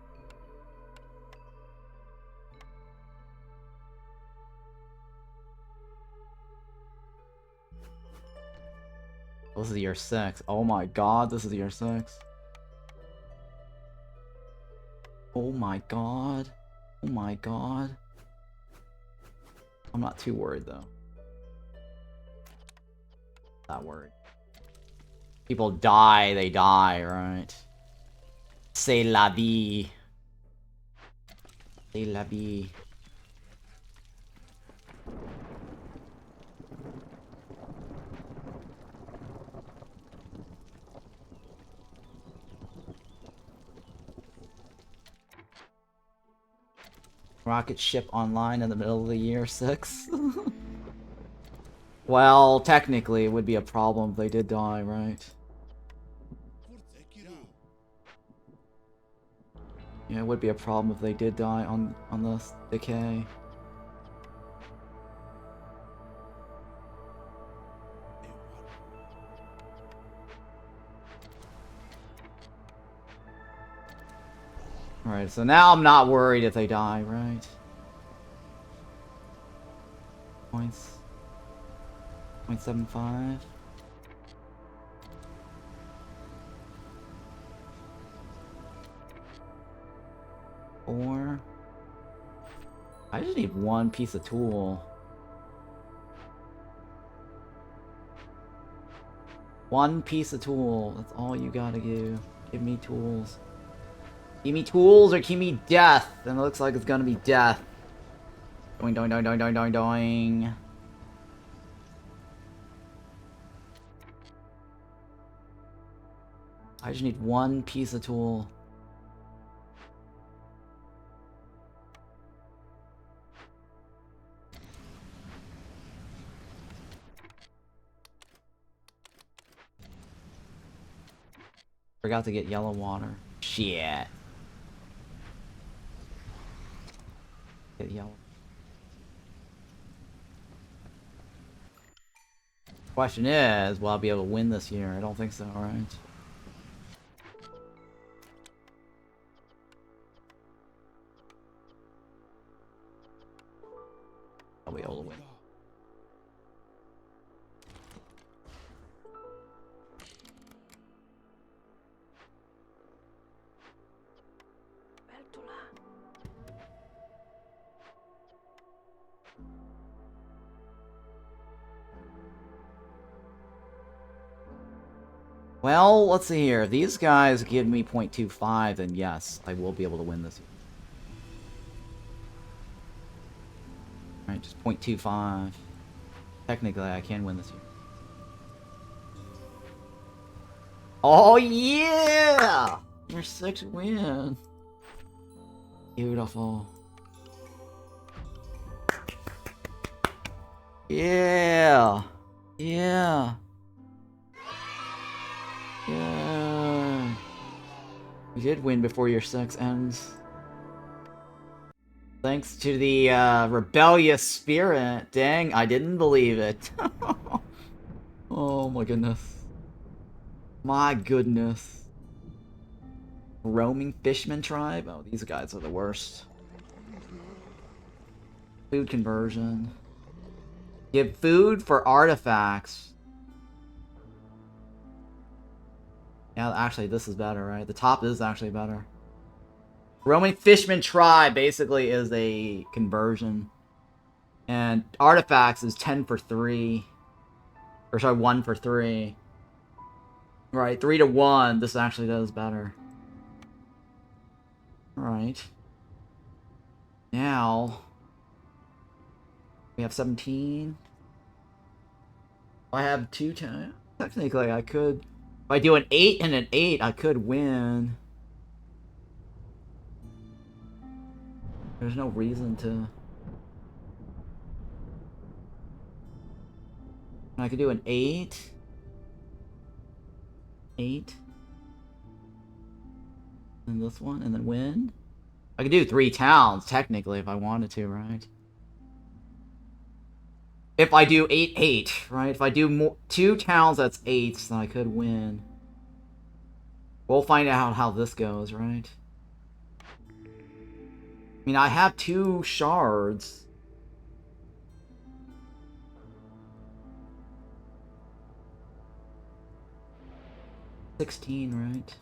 A: This is year 6. Oh my god, this is year 6. Oh my god. Oh my god. I'm not too worried though. Not worried. People die, they die, right? C'est la vie. C'est la vie. Rocket ship online in the middle of the year 6. Well, technically it would be a problem if they did die, right? Yeah, it would be a problem if they did die on this decay. Alright, so now I'm not worried if they die, right? Points. 0.75. Or I just need one piece of tool. One piece of tool. That's all you gotta do. Give me tools. Give me tools or give me death. And it looks like it's gonna be death. Doing, doing, doing, doing, doing, doing, doing. I just need one piece of tool. Forgot to get yellow water. Shit. Get yellow. Question is, will I be able to win this year? I don't think so, right? I'll be able to win. Well, let's see here. If these guys give me 0.25, then yes, I will be able to win this. Alright, just 0.25. Technically, I can win this year. Oh, yeah! Your 6th win. Beautiful. Yeah! Yeah! Yeah. You did win before your 6 ends. Thanks to the rebellious spirit. Dang, I didn't believe it. Oh my goodness. My goodness. Roaming Fishmen tribe? Oh, these guys are the worst. Food conversion. Give food for artifacts. Yeah, actually, this is better, right? The top is actually better. Roaming Fishmen tribe basically is a conversion. And artifacts is 10 for 3. Or sorry, 1 for 3. Right, 3 to 1. This actually does better. Alright. Now, we have 17. I have 2 times. Technically, I could. If I do an 8 and an 8, I could win. There's no reason to. I could do an 8. 8. And this one, and then win. I could do 3 towns, technically, if I wanted to, right? If I do 8-8, right? If I do more 2 towns, that's 8, then I could win. We'll find out how this goes, right? I mean, I have 2 shards. $16, right?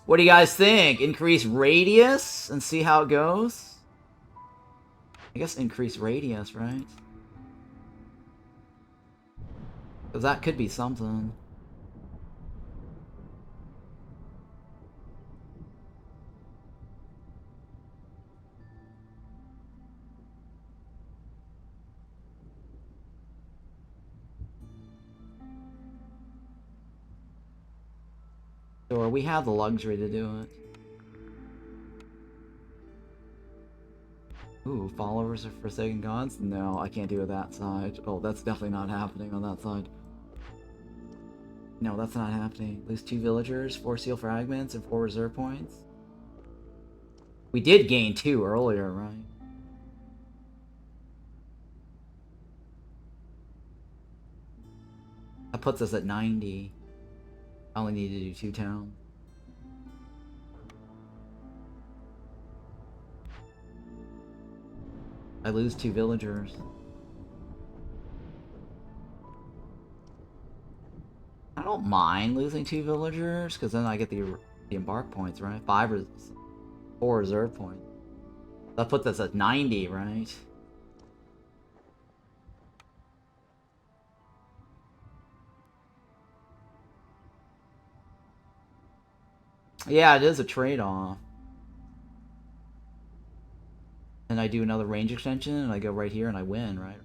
A: What do you guys think? Increase radius and see how it goes? I guess increase radius, right? Because that could be something. Sure, we have the luxury to do it. Ooh, followers of Forsaken Gods? No, I can't do it that side. Oh, that's definitely not happening on that side. No, that's not happening. Lose 2 villagers, 4 seal fragments, and 4 reserve points. We did gain 2 earlier, right? That puts us at 90. I only need to do 2 towns. I lose 2 villagers. I don't mind losing 2 villagers, because then I get the Embark points, right? 4 reserve points. That puts us at 90, right? Yeah, it is a trade-off. And I do another range extension, and I go right here, and I win, right?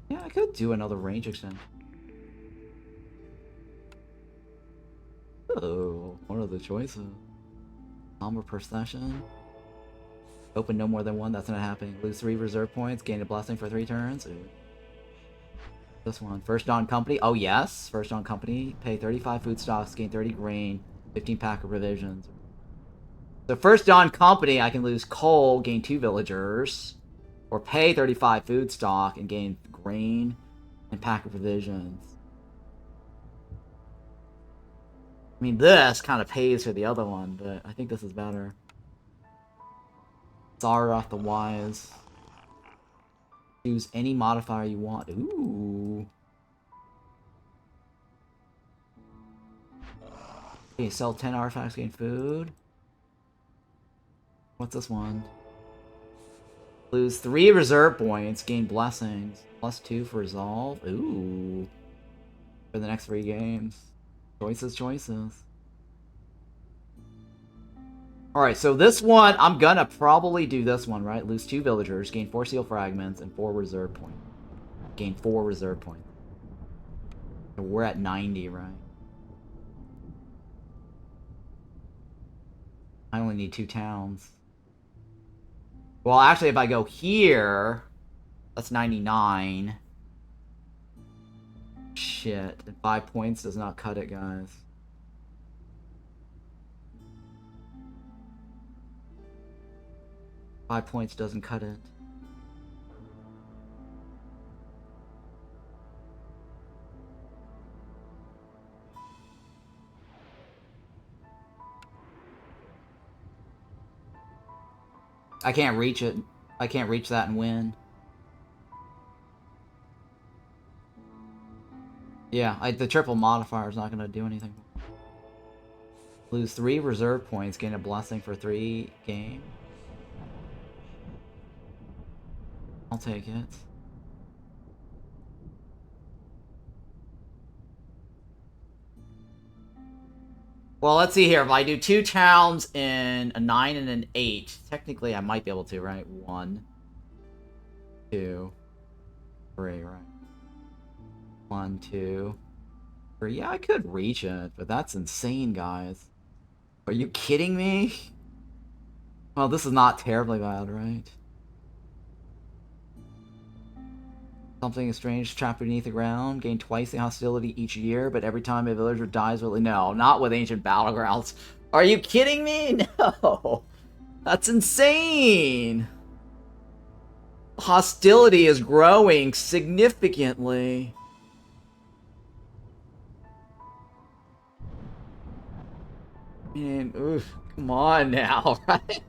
A: Yeah, I could do another range extension. Oh, what are the choices? Somber Procession. Open no more than one. That's not happening. Lose 3 reserve points. Gain a blessing for 3 turns. Ooh. This one. First Dawn Company. Oh, yes. First Dawn Company. Pay 35 food stocks. Gain 30 grain. 15 pack of provisions. So First Dawn Company, I can lose coal. Gain 2 villagers. Or pay 35 food stock and gain grain and pack of provisions. I mean, this kind of pays for the other one, but I think this is better. Sadrath the Wise. Choose any modifier you want. Ooh. Okay, sell 10 artifacts, gain food. What's this one? Lose 3 reserve points, gain blessings. +2 for resolve. Ooh. For the next 3 games. Choices, choices. Alright, so this one, I'm gonna probably do this one, right? Lose 2 villagers, gain 4 seal fragments, and 4 reserve points. Gain 4 reserve points. So we're at 90, right? I only need 2 towns. Well, actually, if I go here, that's 99. Shit. 5 points does not cut it, guys. Five points doesn't cut it. I can't reach it. I can't reach that and win. Yeah, the triple modifier is not going to do anything. Lose 3 reserve points, gain a blessing for 3 game. I'll take it. Well, let's see here. If I do 2 towns in a 9 and an 8, technically I might be able to, right? 1, 2, 3, right? 1, 2, 3. Yeah, I could reach it, but that's insane, guys. Are you kidding me? Well, this is not terribly bad, right? Something strange trapped beneath the ground. Gain twice the hostility each year, but every time a villager dies, really. No, not with Ancient Battlegrounds. Are you kidding me? No. That's insane. Hostility is growing significantly. Man, oof, come on now, right?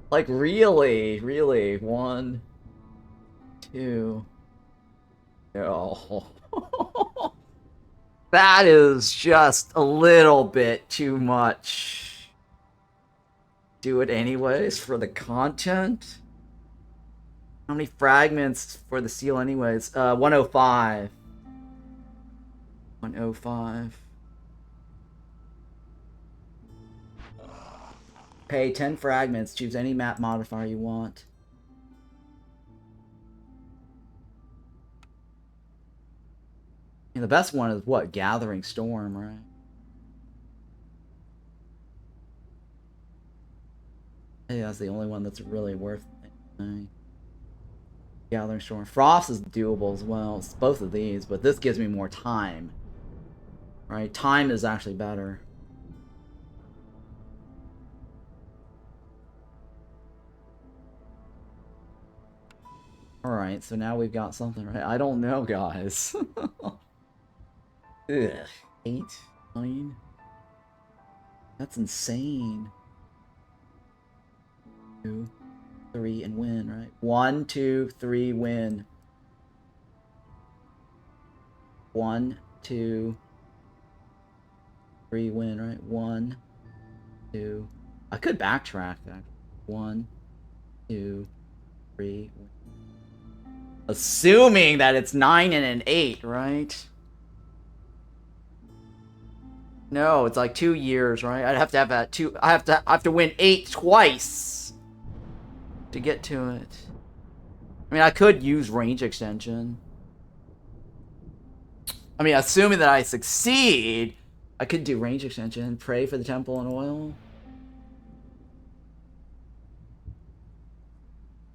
A: Like, really? 1, 2. Oh. That is just a little bit too much. Do it anyways for the content. How many fragments for the seal anyways? 105. 105. Pay 10 fragments. Choose any map modifier you want. And the best one is what? Gathering Storm, right? I think that's the only one that's really worth it. Gathering Storm. Frost is doable as well. It's both of these, but this gives me more time. Right? Time is actually better. Alright, so now we've got something, right? I don't know, guys. Ugh. 8, 9. That's insane. 2, 3, and win, right? 1, 2, 3, win. 1, 2, 3, win, right? 1, 2. I could backtrack that. 1, 2, 3, win. Assuming that it's 9 and an 8, right? No, it's like 2 years, right? I'd have to have that 2. I have to win 8 twice to get to it. I mean, I could use range extension. I mean, assuming that I succeed, I could do range extension. Pray for the temple and oil.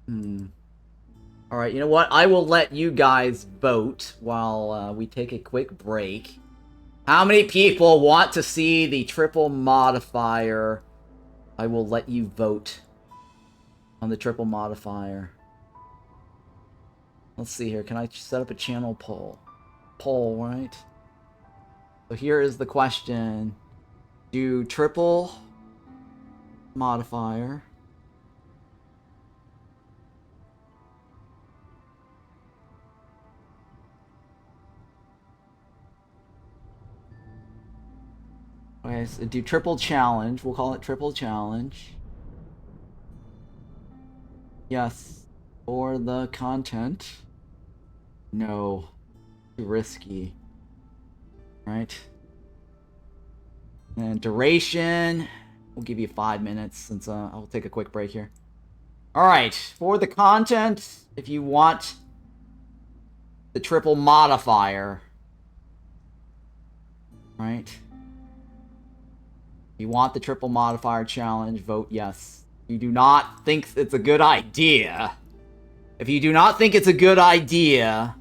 A: Alright, you know what? I will let you guys vote while we take a quick break. How many people want to see the triple modifier? I will let you vote on the triple modifier. Let's see here. Can I set up a channel poll? Poll, right? So here is the question. Do triple modifier... Okay, so do triple challenge. We'll call it triple challenge. Yes. For the content. No. Too risky. Right. And duration. We'll give you 5 minutes since I'll take a quick break here. Alright. For the content, if you want the triple modifier. Right. If you want the triple modifier challenge, vote yes. If you do not think it's a good idea. If you do not think it's a good idea,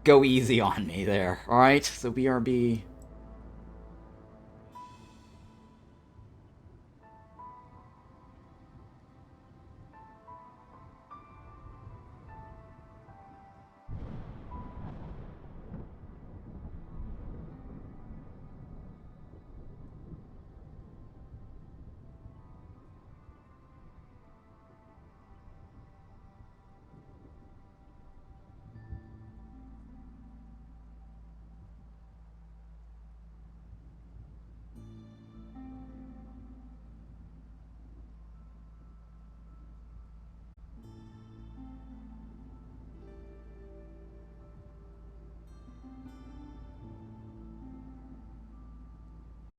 A: go easy on me there. Alright, so BRB.